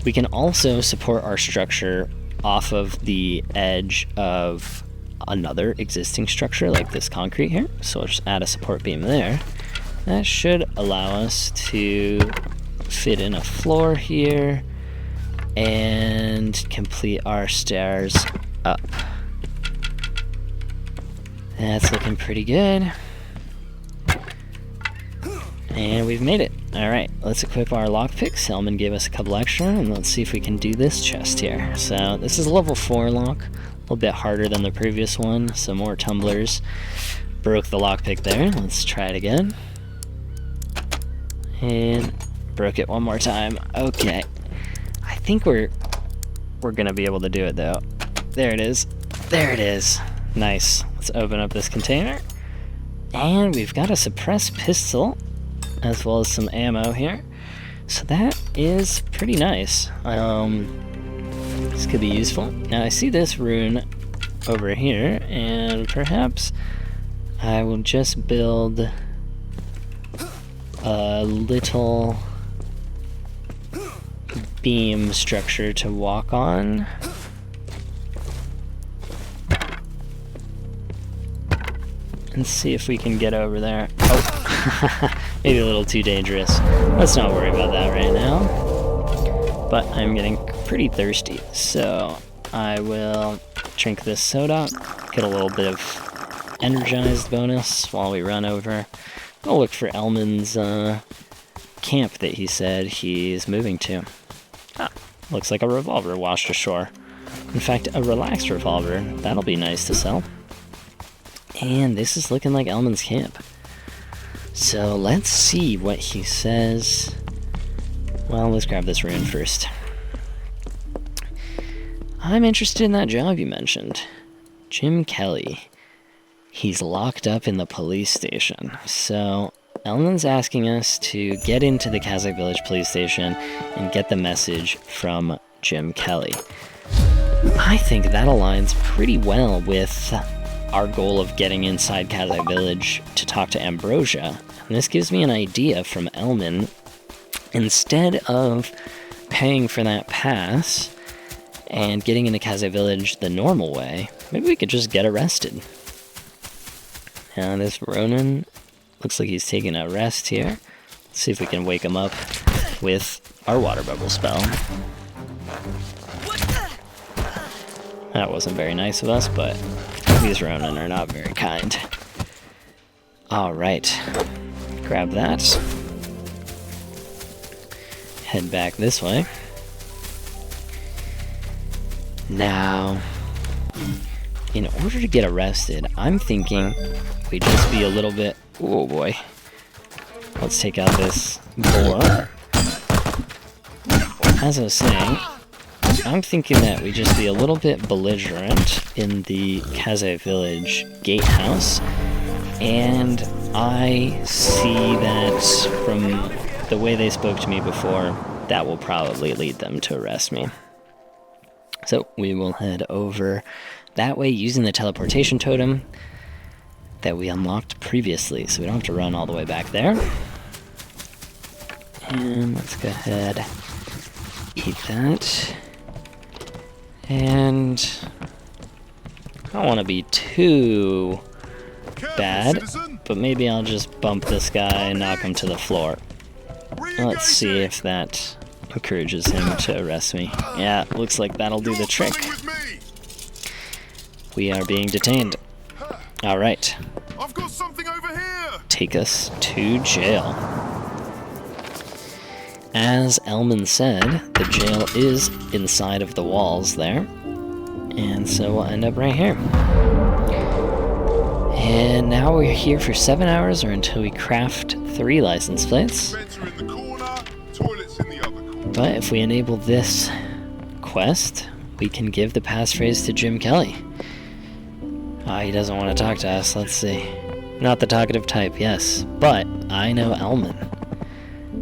We can also support our structure off of the edge of another existing structure like this concrete here. So we'll just add a support beam there. That should allow us to fit in a floor here and complete our stairs up. That's looking pretty good. And we've made it. Alright, let's equip our lockpicks. Elman gave us a couple extra, and let's see if we can do this chest here. So this is a level 4 lock, a little bit harder than the previous one. Some more tumblers. Broke the lockpick there. Let's try it again. And broke it one more time. Okay. I think we're gonna be able to do it though. There it is. There it is. Nice. Let's open up this container. And we've got a suppressed pistol, as well as some ammo here. So that is pretty nice. This could be useful. Now I see this rune over here, and perhaps I will just build a little beam structure to walk on. And see if we can get over there. Oh, maybe a little too dangerous. Let's not worry about that right now. But I'm getting pretty thirsty, so I will drink this soda, get a little bit of energized bonus while we run over. We'll look for Elman's camp that he said he's moving to. Ah, looks like a revolver washed ashore. In fact, a relaxed revolver. That'll be nice to sell. And this is looking like Elman's camp. So let's see what he says. Well, let's grab this rune first. I'm interested in that job you mentioned. Jim Kelly. He's locked up in the police station. So Elman's asking us to get into the Kazakh Village police station and get the message from Jim Kelly. I think that aligns pretty well with our goal of getting inside Kazakh Village to talk to Ambrosia. And this gives me an idea from Elman. Instead of paying for that pass and getting into Kazakh Village the normal way, maybe we could just get arrested. Now this Ronin looks like he's taking a rest here. Let's see if we can wake him up with our water bubble spell. That wasn't very nice of us, but these Ronin are not very kind. Alright, grab that. Head back this way. Now, in order to get arrested, I'm thinking we just be a little bit... Oh boy. Let's take out this boar. as I was saying, I'm thinking that we just be a little bit belligerent in the Kaze Village gatehouse, and I see that from the way they spoke to me before, that will probably lead them to arrest me. So we will head over that way using the teleportation totem that we unlocked previously, so we don't have to run all the way back there. And let's go ahead, eat that. And I don't want to be too bad, but maybe I'll just bump this guy and knock him to the floor. Let's see if that encourages him to arrest me. Yeah, looks like that'll do the trick. We are being detained. Alright. I've got something over here. Take us to jail. As Elman said, the jail is inside of the walls there. And so we'll end up right here. And now we're here for 7 hours or until we craft 3 license plates. But if we enable this quest, we can give the passphrase to Jim Kelly. He doesn't want to talk to us. Let's see. Not the talkative type, yes. But I know Elman.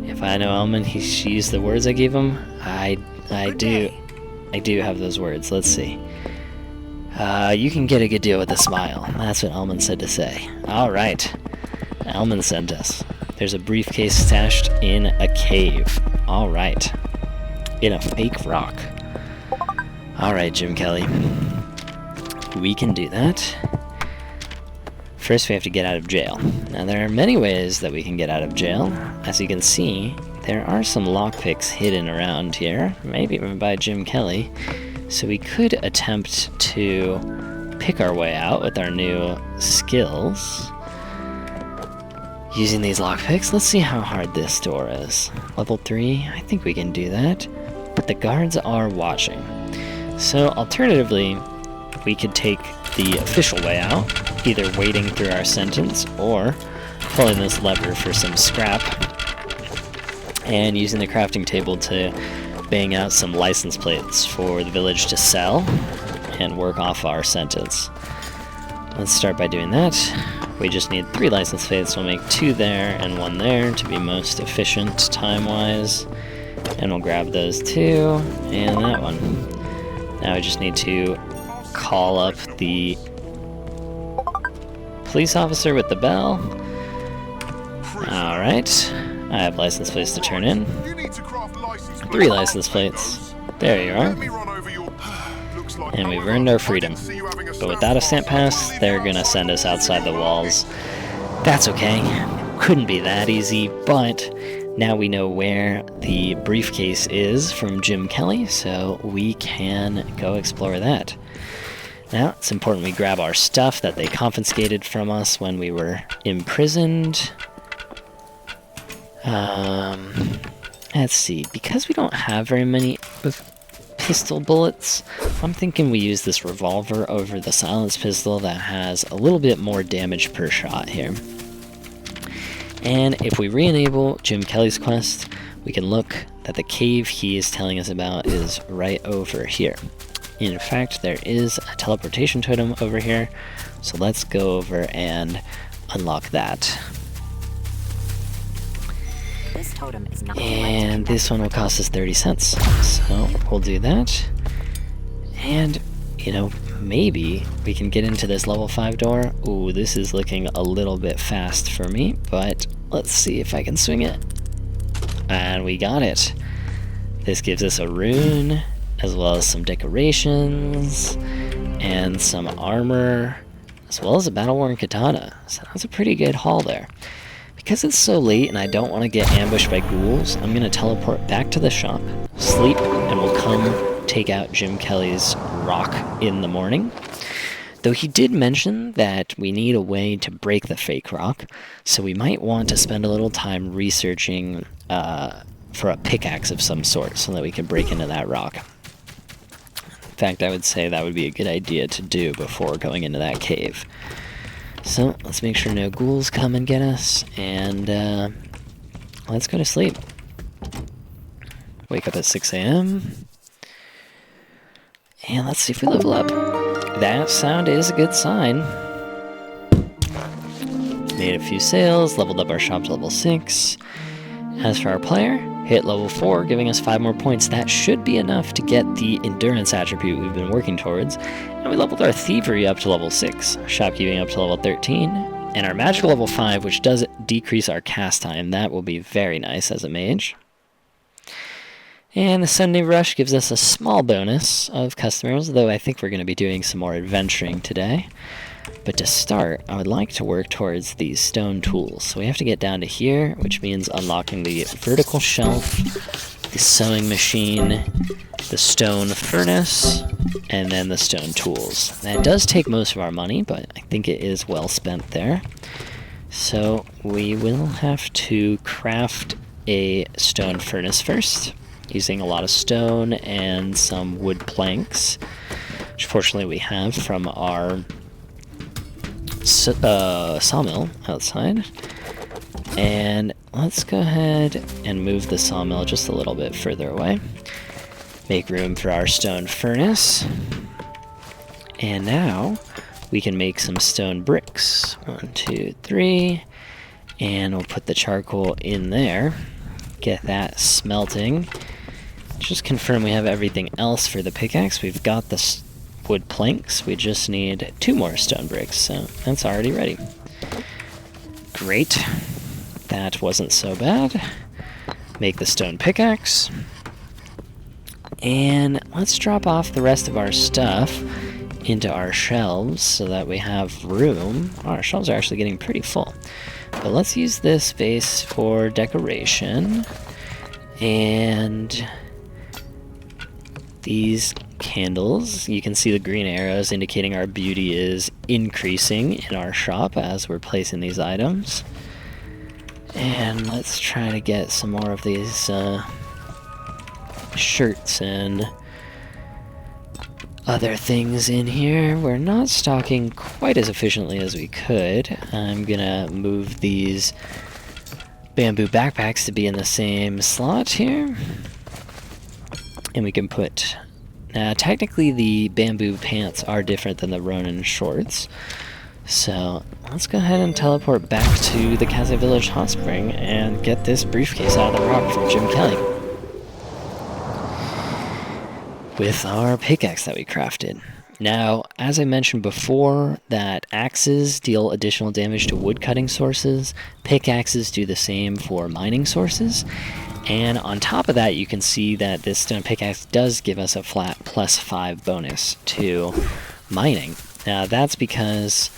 If I know Elman, he used the words I gave him. I do have those words. Let's see. You can get a good deal with a smile. That's what Elman said to say. Alright. Elman sent us. There's a briefcase stashed in a cave. Alright. In a fake rock. Alright, Jim Kelly. We can do that. First, we have to get out of jail. Now, there are many ways that we can get out of jail. As you can see, there are some lockpicks hidden around here, maybe even by Jim Kelly. So we could attempt to pick our way out with our new skills. Using these lockpicks, let's see how hard this door is. Level 3, I think we can do that. But the guards are watching. So, alternatively, we could take the official way out, either waiting through our sentence or pulling this lever for some scrap and using the crafting table to bang out some license plates for the village to sell and work off our sentence. Let's start by doing that. We just need 3 license plates. We'll make 2 there and 1 there to be most efficient time-wise. And we'll grab those 2 and that one. Now we just need to call up the police officer with the bell. Alright. I have license plates to turn in. 3 license plates. There you are. And we've earned our freedom. But without a stamp pass, they're gonna send us outside the walls. That's okay. Couldn't be that easy, but now we know where the briefcase is from Jim Kelly, so we can go explore that. Now, it's important we grab our stuff that they confiscated from us when we were imprisoned. Let's see, because we don't have very many pistol bullets, I'm thinking we use this revolver over the silenced pistol that has a little bit more damage per shot here. And if we re-enable Jim Kelly's quest, we can look that the cave he is telling us about is right over here. In fact, there is a teleportation totem over here, so let's go over and unlock that. This totem is not And this one will cost us 30 cents, so we'll do that. And, you know, maybe we can get into this level 5 door. Ooh, this is looking a little bit fast for me, but let's see if I can swing it. And we got it. This gives us a rune, as well as some decorations, and some armor, as well as a battle-worn katana. So that's a pretty good haul there. Because it's so late and I don't want to get ambushed by ghouls, I'm going to teleport back to the shop, sleep, and we'll come take out Jim Kelly's rock in the morning. Though he did mention that we need a way to break the fake rock, so we might want to spend a little time researching for a pickaxe of some sort so that we can break into that rock. In fact, I would say that would be a good idea to do before going into that cave. So, let's make sure no ghouls come and get us, and let's go to sleep. Wake up at 6 a.m. And let's see if we level up. That sound is a good sign. Made a few sales, leveled up our shop to level 6. As for our player, hit level 4, giving us 5 more points. That should be enough to get the endurance attribute we've been working towards. And we leveled our thievery up to level 6, shopkeeping up to level 13, and our magical level 5, which does decrease our cast time. That will be very nice as a mage. And the Sunday Rush gives us a small bonus of customers, though I think we're going to be doing some more adventuring today. But to start, I would like to work towards these stone tools. So we have to get down to here, which means unlocking the vertical shelf, the sewing machine, the stone furnace, and then the stone tools. That does take most of our money, but I think it is well spent there. So we will have to craft a stone furnace first, using a lot of stone and some wood planks, which fortunately we have from our sawmill outside. And let's go ahead and move the sawmill just a little bit further away. Make room for our stone furnace. And now we can make some stone bricks. 1, 2, 3. And we'll put the charcoal in there. Get that smelting. Just confirm we have everything else for the pickaxe. We've got the wood planks. We just need 2 more stone bricks, so that's already ready. Great. That wasn't so bad. Make the stone pickaxe. And let's drop off the rest of our stuff into our shelves so that we have room. Our shelves are actually getting pretty full. But let's use this space for decoration. And these candles, you can see the green arrows indicating our beauty is increasing in our shop as we're placing these items. And let's try to get some more of these shirts and other things in here. We're not stocking quite as efficiently as we could. I'm gonna move these bamboo backpacks to be in the same slot here. And we can put... Now, technically the bamboo pants are different than the Ronin shorts. So, let's go ahead and teleport back to the Kaze Village Hot Spring and get this briefcase out of the rock from Jim Kelly. With our pickaxe that we crafted. Now, as I mentioned before, that axes deal additional damage to woodcutting sources, pickaxes do the same for mining sources, and on top of that you can see that this stone pickaxe does give us a flat +5 bonus to mining. Now that's because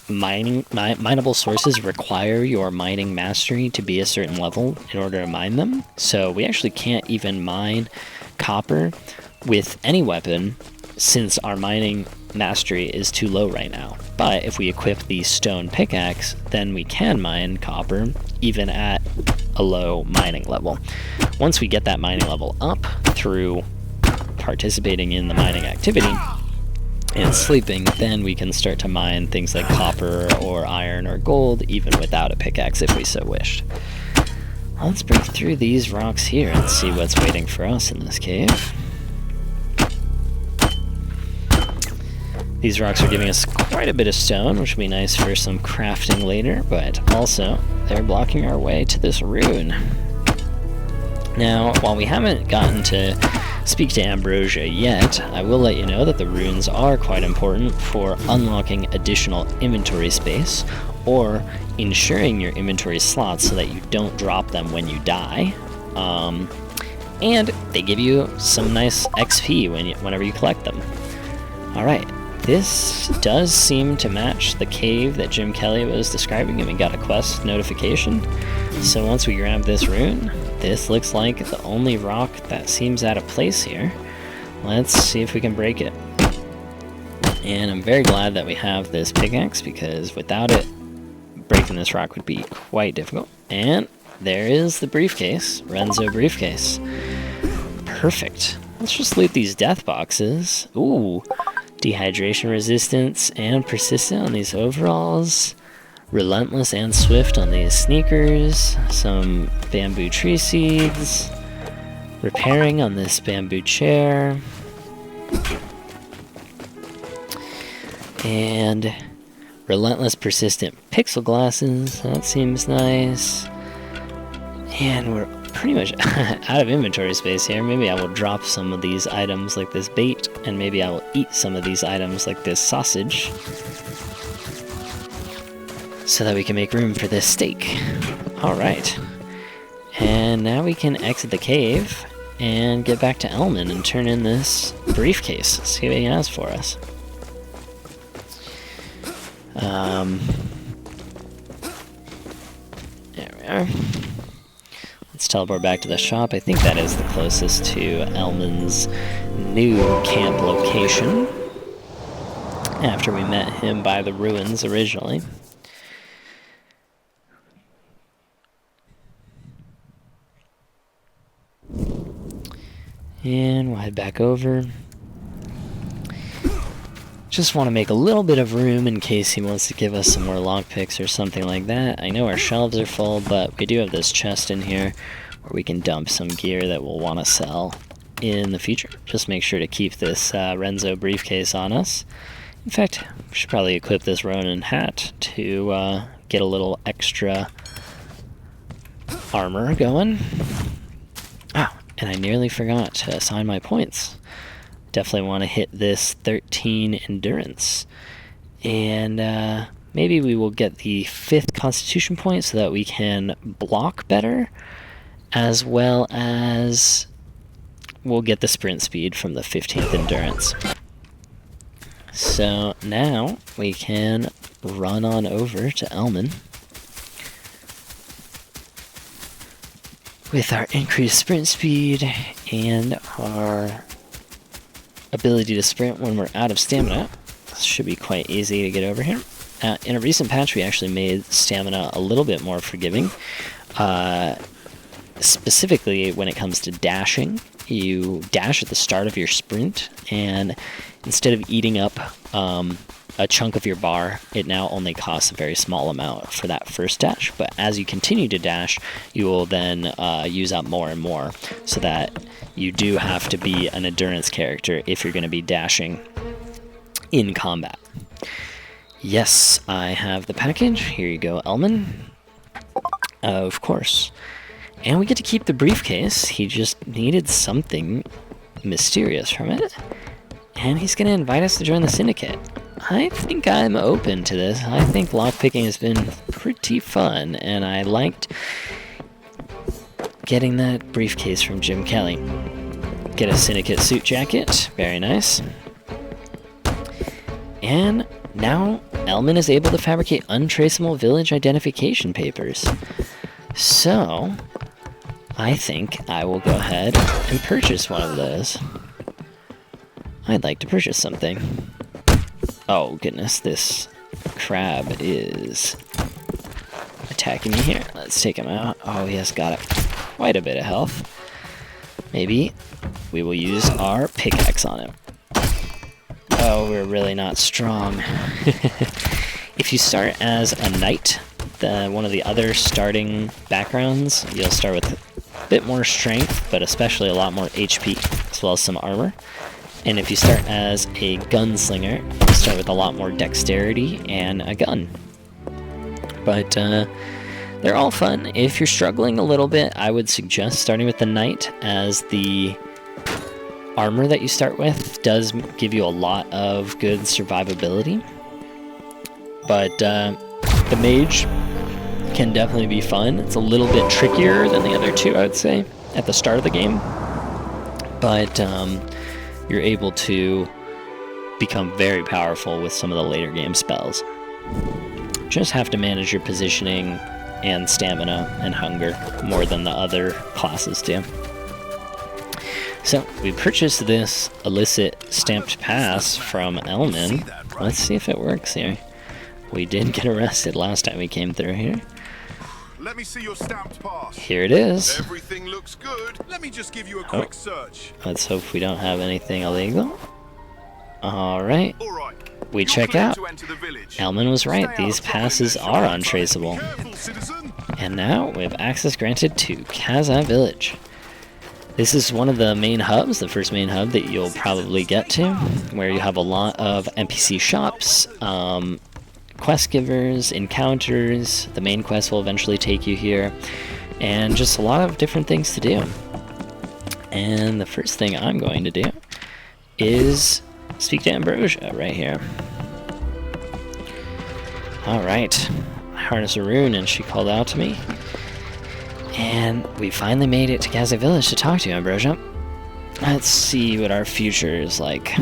mineable sources require your mining mastery to be a certain level in order to mine them, so we actually can't even mine copper with any weapon since our mining mastery is too low right now. But if we equip the stone pickaxe, then we can mine copper even at a low mining level. Once we get that mining level up through participating in the mining activity and sleeping, then we can start to mine things like copper or iron or gold even without a pickaxe if we so wished. Let's break through these rocks here and see what's waiting for us in this cave. These rocks are giving us quite a bit of stone, which will be nice for some crafting later, but also they're blocking our way to this rune. Now, while we haven't gotten to speak to Ambrosia yet, I will let you know that the runes are quite important for unlocking additional inventory space, or ensuring your inventory slots so that you don't drop them when you die. And they give you some nice XP whenever you collect them. Alright, this does seem to match the cave that Jim Kelly was describing, and we got a quest notification. So once we grab this rune, this looks like the only rock that seems out of place here. Let's see if we can break it. And I'm very glad that we have this pickaxe, because without it, breaking this rock would be quite difficult. And there is the briefcase, Renzo briefcase. Perfect. Let's just loot these death boxes. Ooh, dehydration resistance and persistent on these overalls. Relentless and Swift on these sneakers. Some bamboo tree seeds. Repairing on this bamboo chair. And Relentless Persistent Pixel Glasses. That seems nice. And we're pretty much out of inventory space here. Maybe I will drop some of these items like this bait, and maybe I will eat some of these items like this sausage, so that we can make room for this steak. Alright. And now we can exit the cave and get back to Elman and turn in this briefcase. See what he has for us. There we are. Let's teleport back to the shop. I think that is the closest to Elman's new camp location, after we met him by the ruins originally. And we'll head back over. Just want to make a little bit of room in case he wants to give us some more lockpicks or something like that. I know our shelves are full, but we do have this chest in here where we can dump some gear that we'll want to sell in the future. Just make sure to keep this Renzo briefcase on us. In fact, we should probably equip this Ronin hat to get a little extra armor going. Oh, and I nearly forgot to assign my points. Definitely want to hit this 13 endurance. And maybe we will get the 5th constitution point so that we can block better, as well as we'll get the sprint speed from the 15th endurance. So now we can run on over to Elman with our increased sprint speed and our ability to sprint when we're out of stamina. This should be quite easy to get over here. In a recent patch, we actually made stamina a little bit more forgiving. Specifically, when it comes to dashing, you dash at the start of your sprint, and instead of eating up a chunk of your bar, it now only costs a very small amount for that first dash. But as you continue to dash, you will then use up more and more, so that you do have to be an endurance character if you're going to be dashing in combat. Yes, I have the package. Here you go, Elman. Of course. And we get to keep the briefcase. He just needed something mysterious from it. And he's going to invite us to join the syndicate. I think I'm open to this. I think lockpicking has been pretty fun, and I liked getting that briefcase from Jim Kelly. Get a syndicate suit jacket. Very nice. And now Elman is able to fabricate untraceable village identification papers. So I think I will go ahead and purchase one of those. I'd like to purchase something. Oh goodness, this crab is attacking me here. Let's take him out. Oh, he has got quite a bit of health. Maybe we will use our pickaxe on him. Oh, we're really not strong. If you start as a knight, one of the other starting backgrounds, you'll start with a bit more strength, but especially a lot more HP, as well as some armor. And if you start as a gunslinger, you start with a lot more dexterity and a gun. But they're all fun. If you're struggling a little bit, I would suggest starting with the knight, as the armor that you start with does give you a lot of good survivability. But the mage can definitely be fun. It's a little bit trickier than the other two, I would say, at the start of the game. But you're able to become very powerful with some of the later game spells. Just have to manage your positioning and stamina and hunger more than the other classes do. So we purchased this illicit stamped pass from Elman. Let's see if it works here. We did get arrested last time we came through here. Let me see your stamped pass. Here it is. Everything looks good. Let me just give you a quick search. Let's hope we don't have anything illegal. Alright. All right. we You're check clear out. to enter the village. Elman was right, Stay these out of trouble passes in this are shop. untraceable. Careful, citizen. And now we have access granted to Kaza Village. This is one of the main hubs, the first main hub that you'll probably get to, where you have a lot of NPC shops, quest givers, encounters. The main quest will eventually take you here, and just a lot of different things to do. And the first thing I'm going to do is speak to Ambrosia right here. Alright, I harnessed a rune and she called out to me. And we finally made it to Kaza Village to talk to you, Ambrosia. Let's see what our future is like.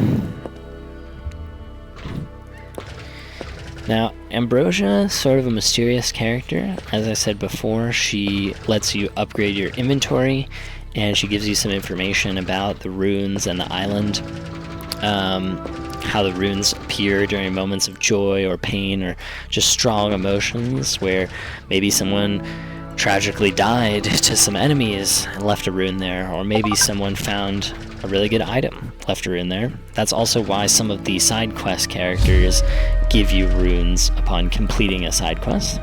Now, Ambrosia is sort of a mysterious character. As I said before, she lets you upgrade your inventory, and she gives you some information about the runes and the island. How the runes appear during moments of joy or pain or just strong emotions, where maybe someone tragically died to some enemies and left a rune there, or maybe someone found a really good item, left a rune there. That's also why some of the side quest characters give you runes upon completing a side quest.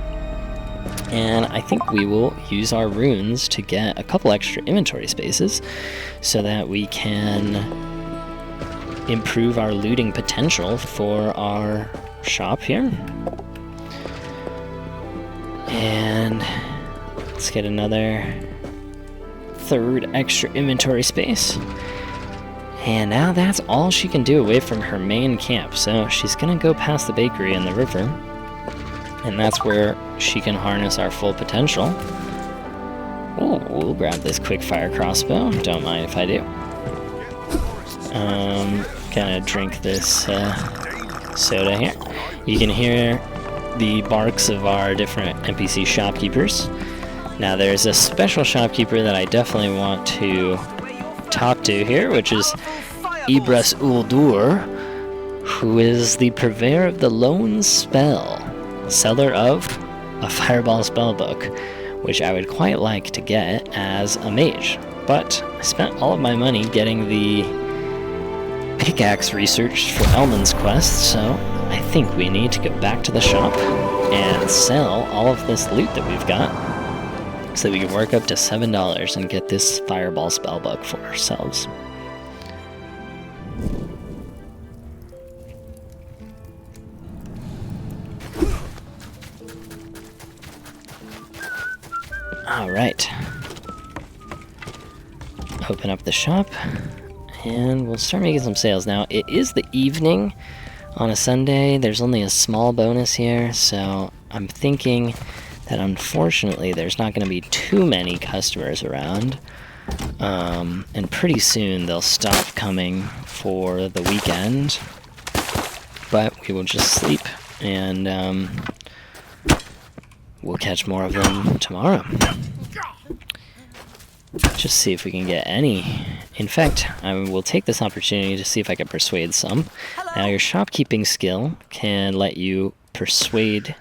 And I think we will use our runes to get a couple extra inventory spaces so that we can improve our looting potential for our shop here. And let's get another third extra inventory space. And now that's all she can do away from her main camp. So she's gonna go past the bakery and the river, and that's where she can harness our full potential. Oh, we'll grab this quick fire crossbow. Don't mind if I do. Gonna drink this soda here. You can hear the barks of our different NPC shopkeepers. Now there's a special shopkeeper that I definitely want to talk to here, which is Ibras Uldur, who is the purveyor of the Lone Spell, seller of a Fireball spellbook, which I would quite like to get as a mage. But I spent all of my money getting the pickaxe research for Elman's quest, so I think we need to go back to the shop and sell all of this loot that we've got so that we can work up to $7 and get this Fireball spellbook for ourselves. Alright. Open up the shop, and we'll start making some sales. Now, it is the evening on a Sunday. There's only a small bonus here, so I'm thinking that unfortunately there's not going to be too many customers around. And pretty soon they'll stop coming for the weekend. But we will just sleep, and we'll catch more of them tomorrow. Just see if we can get any. In fact, I will take this opportunity to see if I can persuade some. Now, your shopkeeping skill can let you persuade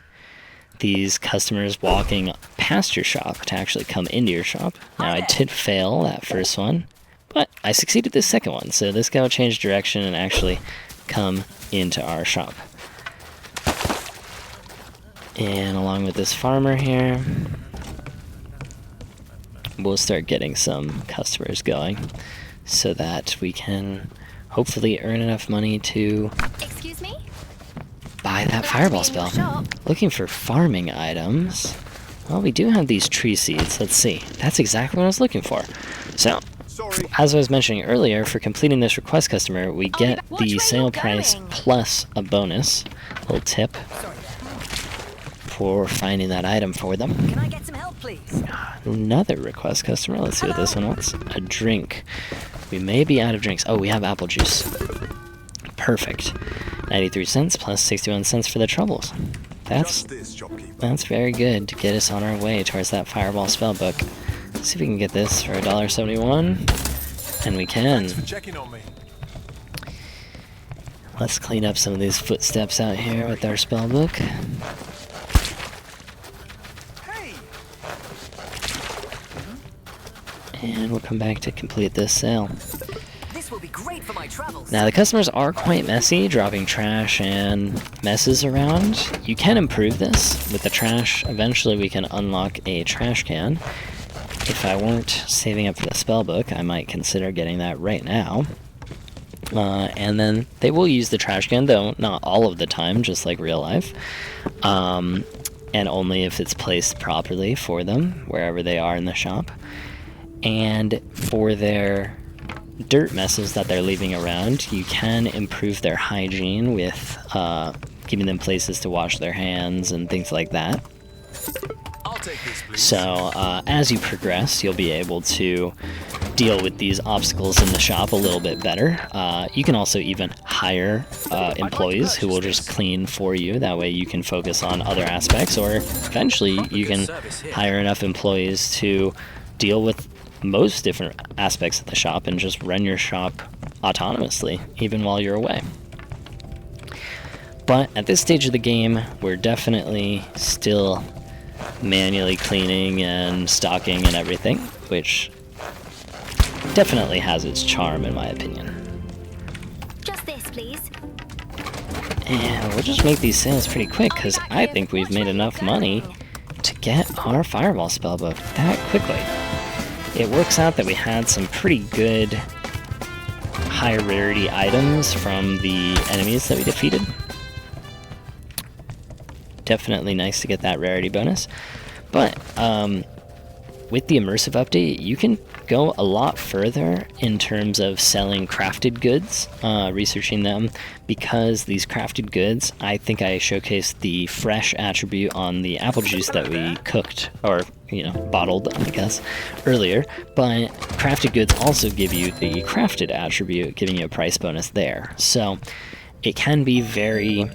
these customers walking past your shop to actually come into your shop. Now, I did fail that first one, but I succeeded this second one, so this guy will change direction and actually come into our shop. And along with this farmer here, we'll start getting some customers going so that we can hopefully earn enough money to Excuse me? buy that fireball spell. Looking for farming items. Well, we do have these tree seeds. Let's see. That's exactly what I was looking for. So, as I was mentioning earlier, for completing this request customer, we get the sale price plus a bonus, a little tip, for finding that item for them. Can I get some help, please? Another request customer. Let's see what this one wants. A drink. We may be out of drinks. Oh, we have apple juice. Perfect. 93 cents plus 61 cents for the troubles. That's very good to get us on our way towards that fireball spellbook. Let's see if we can get this for $1.71. And we can. Let's clean up some of these footsteps out here with our spellbook. And we'll come back to complete this sale. This will be great for my travels. Now the customers are quite messy, dropping trash and messes around. You can improve this with the trash. Eventually we can unlock a trash can. If I weren't saving up for the spell book, I might consider getting that right now. And then they will use the trash can, though not all of the time, just like real life. And only if it's placed properly for them, wherever they are in the shop. And for their dirt messes that they're leaving around, you can improve their hygiene with giving them places to wash their hands and things like that. I'll take this, please. So as you progress, you'll be able to deal with these obstacles in the shop a little bit better. You can also even hire employees who will just clean for you. That way you can focus on other aspects, or eventually you can hire enough employees to deal with most different aspects of the shop and just run your shop autonomously, even while you're away. But at this stage of the game, we're definitely still manually cleaning and stocking and everything, which definitely has its charm in my opinion. Just this, please. And we'll just make these sales pretty quick, because I think we've made enough money to get our fireball spellbook that quickly. It works out that we had some pretty good high rarity items from the enemies that we defeated. Definitely nice to get that rarity bonus. But with the immersive update, you can go a lot further in terms of selling crafted goods, researching them, because these crafted goods, I think I showcased the fresh attribute on the apple juice that we cooked, or, you know, bottled, I guess, earlier, but crafted goods also give you the crafted attribute, giving you a price bonus there. So it can be very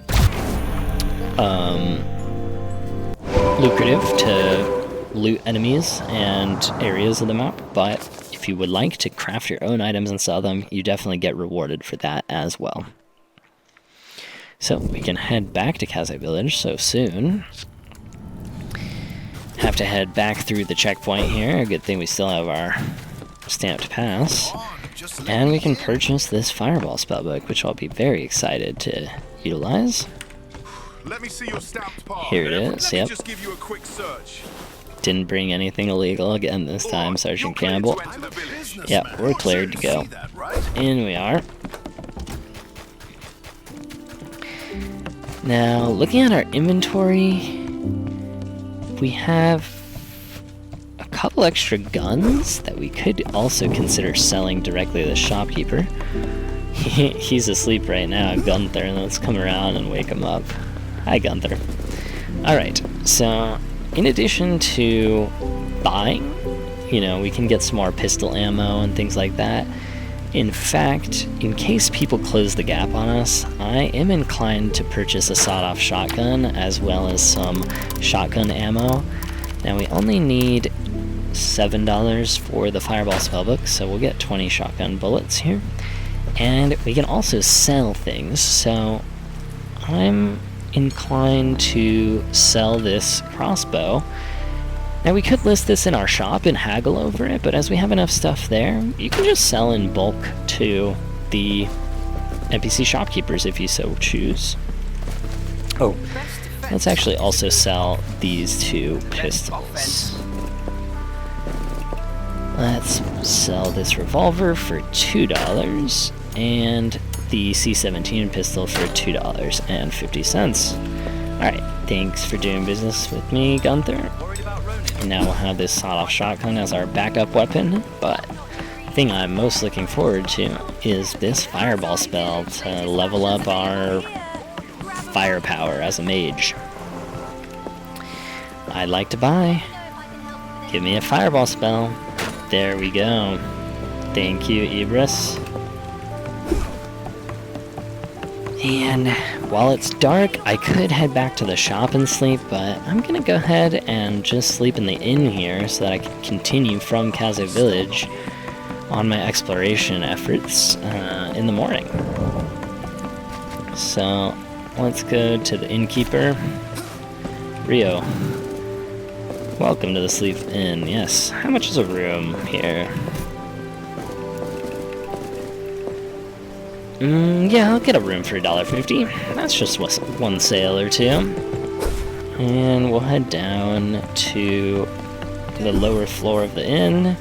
lucrative to loot enemies and areas of the map, but if you would like to craft your own items and sell them, you definitely get rewarded for that as well. So we can head back to Kaze Village so soon. Have to head back through the checkpoint here. Good thing we still have our stamped pass. And we can purchase this fireball spellbook, which I'll be very excited to utilize. Let me see your stamped pass. Here it is, Let me yep. just give you a quick search. Didn't bring anything illegal again this time, Alright, Sergeant you're cleared Campbell. to enter the village. Yep, we're cleared to go. See that, right? In we are. Now, looking at our inventory, we have a couple extra guns that we could also consider selling directly to the shopkeeper. He's asleep right now, Gunther. Let's come around and wake him up. Hi, Gunther. Alright, so in addition to buying, you know, we can get some more pistol ammo and things like that. In fact, in case people close the gap on us, I am inclined to purchase a sawed-off shotgun as well as some shotgun ammo. Now we only need $7 for the fireball spellbook, so we'll get 20 shotgun bullets here. And we can also sell things, so I'm inclined to sell this crossbow. Now we could list this in our shop and haggle over it, but as we have enough stuff there, you can just sell in bulk to the NPC shopkeepers if you so choose. Oh, let's actually also sell these two pistols. Let's sell this revolver for $2 and the C-17 pistol for $2.50. Alright, thanks for doing business with me, Gunther. And now we'll have this sawed-off shotgun as our backup weapon, but the thing I'm most looking forward to is this fireball spell to level up our firepower as a mage. I'd like to buy. Give me a fireball spell. There we go. Thank you, Ibris. And while it's dark, I could head back to the shop and sleep, but I'm gonna go ahead and just sleep in the inn here so that I can continue from Kaze Village on my exploration efforts in the morning. So let's go to the innkeeper. Rio, welcome to the Sleep Inn. Yes, how much is a room here? Yeah, I'll get a room for $1.50. That's just one sale or two. And we'll head down to the lower floor of the inn,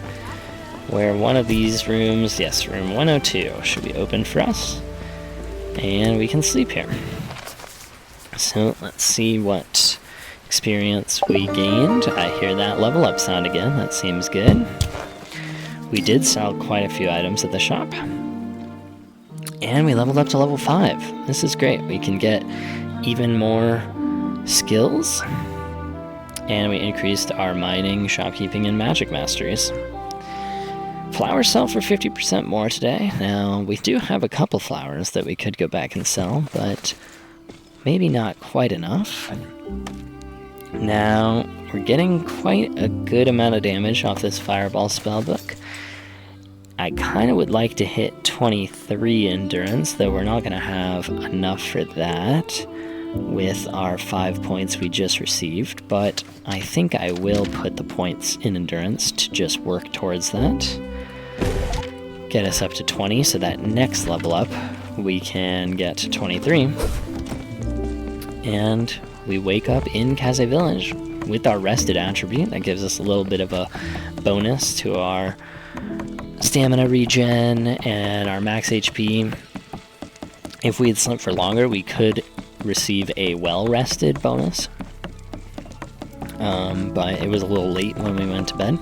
where one of these rooms, yes, room 102, should be open for us. And we can sleep here. So let's see what experience we gained. I hear that level up sound again. That seems good. We did sell quite a few items at the shop. And we leveled up to level 5. This is great. We can get even more skills. And we increased our mining, shopkeeping, and magic masteries. Flowers sell for 50% more today. Now, we do have a couple flowers that we could go back and sell, but maybe not quite enough. Now, we're getting quite a good amount of damage off this fireball spellbook. I kind of would like to hit 23 endurance, though we're not going to have enough for that with our 5 points we just received, but I think I will put the points in endurance to just work towards that. Get us up to 20, so that next level up we can get to 23. And we wake up in Kaze Village with our rested attribute. That gives us a little bit of a bonus to our stamina regen and our max HP. If we had slept for longer, we could receive a well-rested bonus. But it was a little late when we went to bed.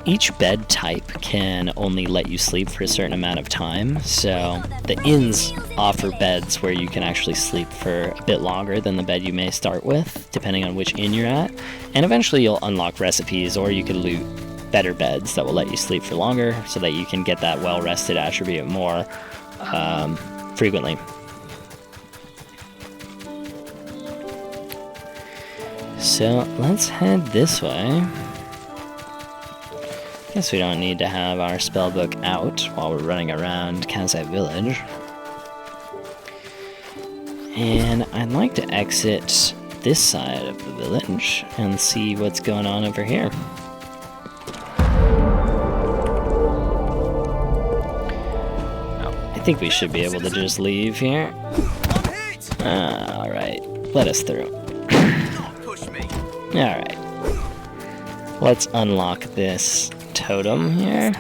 Each bed type can only let you sleep for a certain amount of time, so the inns offer beds where you can actually sleep for a bit longer than the bed you may start with, depending on which inn you're at, and eventually you'll unlock recipes, or you could loot better beds that will let you sleep for longer, so that you can get that well-rested attribute more frequently. So let's head this way. Guess we don't need to have our spellbook out while we're running around Kaze Village. And I'd like to exit this side of the village and see what's going on over here. Oh, I think we should be able to just leave here. Alright, let us through. Alright. Let's unlock this totem here.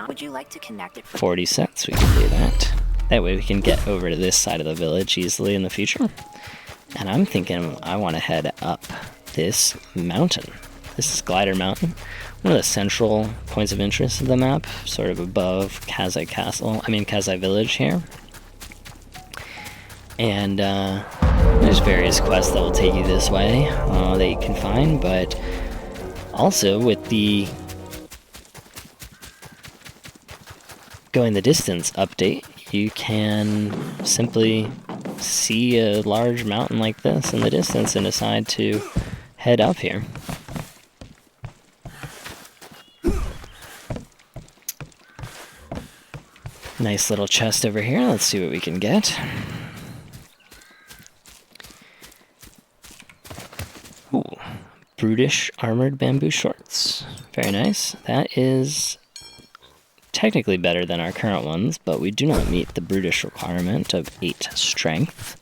Would you like to connect it? 40 cents, we can do that. That way we can get over to this side of the village easily in the future. And I'm thinking I want to head up this mountain. This is Glider Mountain, one of the central points of interest of the map, sort of above Kaze Village here. And there's various quests that will take you this way that you can find, but also with the Going the Distance update, you can simply see a large mountain like this in the distance and decide to head up here. Nice little chest over here. Let's see what we can get. Ooh, brutish armored bamboo shorts. Very nice. That is technically better than our current ones, but we do not meet the brutish requirement of 8 strength.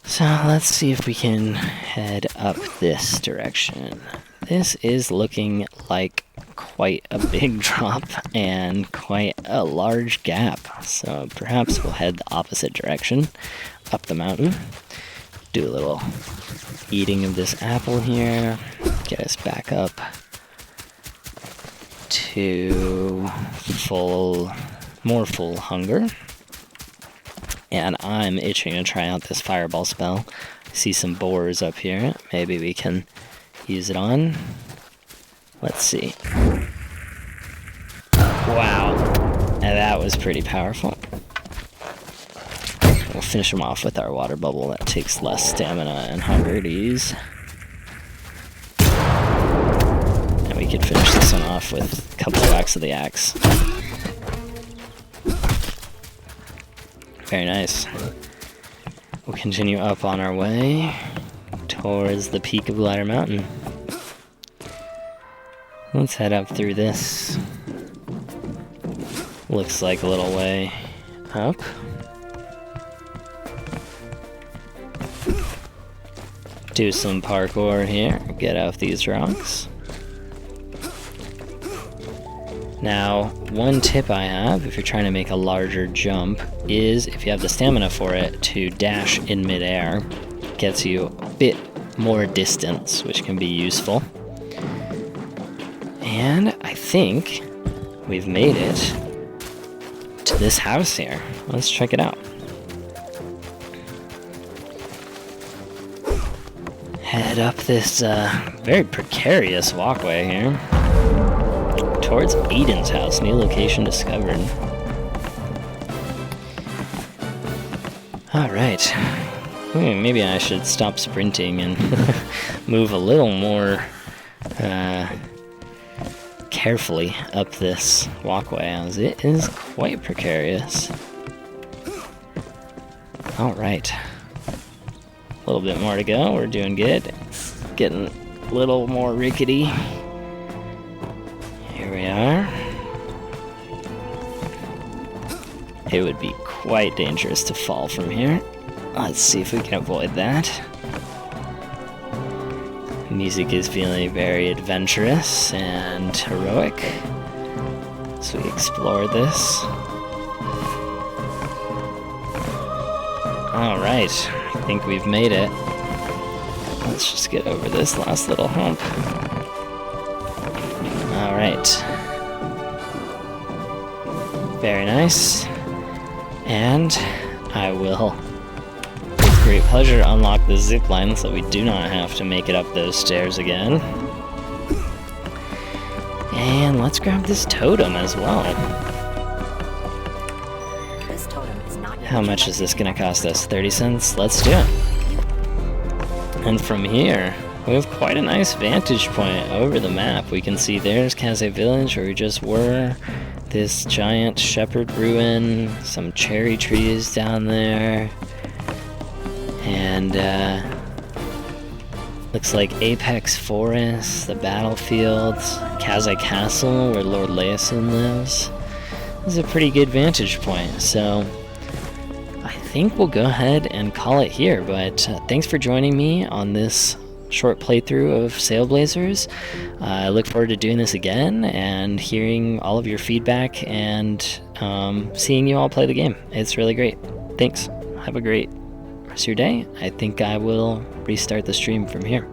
So let's see if we can head up this direction. This is looking like quite a big drop and quite a large gap, so perhaps we'll head the opposite direction, up the mountain. Do a little eating of this apple here, get us back up to more full hunger. And I'm itching to try out this fireball spell. I see some boars up here. Maybe we can use it on. Let's see. Wow. And that was pretty powerful. We'll finish them off with our water bubble. That takes less stamina and hunger to use. And we could finish this one off with a couple of whacks of the axe. Very nice. We'll continue up on our way towards the peak of Glider Mountain. Let's head up through this. Looks like a little way up. Do some parkour here, get off these rocks. Now, one tip I have, if you're trying to make a larger jump, is if you have the stamina for it, to dash in midair. Gets you a bit more distance, which can be useful. And I think we've made it to this house here. Let's check it out. Head up this very precarious walkway here towards Aiden's house. New location discovered. Alright. Maybe I should stop sprinting and move a little more carefully up this walkway, as it is quite precarious. Alright. A little bit more to go. We're doing good. Getting a little more rickety. Here we are. It would be quite dangerous to fall from here. Let's see if we can avoid that. Music is feeling very adventurous and heroic as we explore this. Alright, I think we've made it. Let's just get over this last little hump. Alright. Very nice. And I will, with great pleasure, unlock the zip line so we do not have to make it up those stairs again. And let's grab this totem as well. This totem is not How much is this going to cost us? 30 cents? Let's do it. And from here, we have quite a nice vantage point over the map. We can see there's Kaze Village, where we just were. This giant shepherd ruin, some cherry trees down there. And looks like Apex Forest, the battlefields, Kaze Castle, where Lord Leosin lives. This is a pretty good vantage point, so I think we'll go ahead and call it here. But thanks for joining me on this short playthrough of Saleblazers. I look forward to doing this again and hearing all of your feedback and seeing you all play the game. It's really great. Thanks. Have a great rest of your day. I think I will restart the stream from here.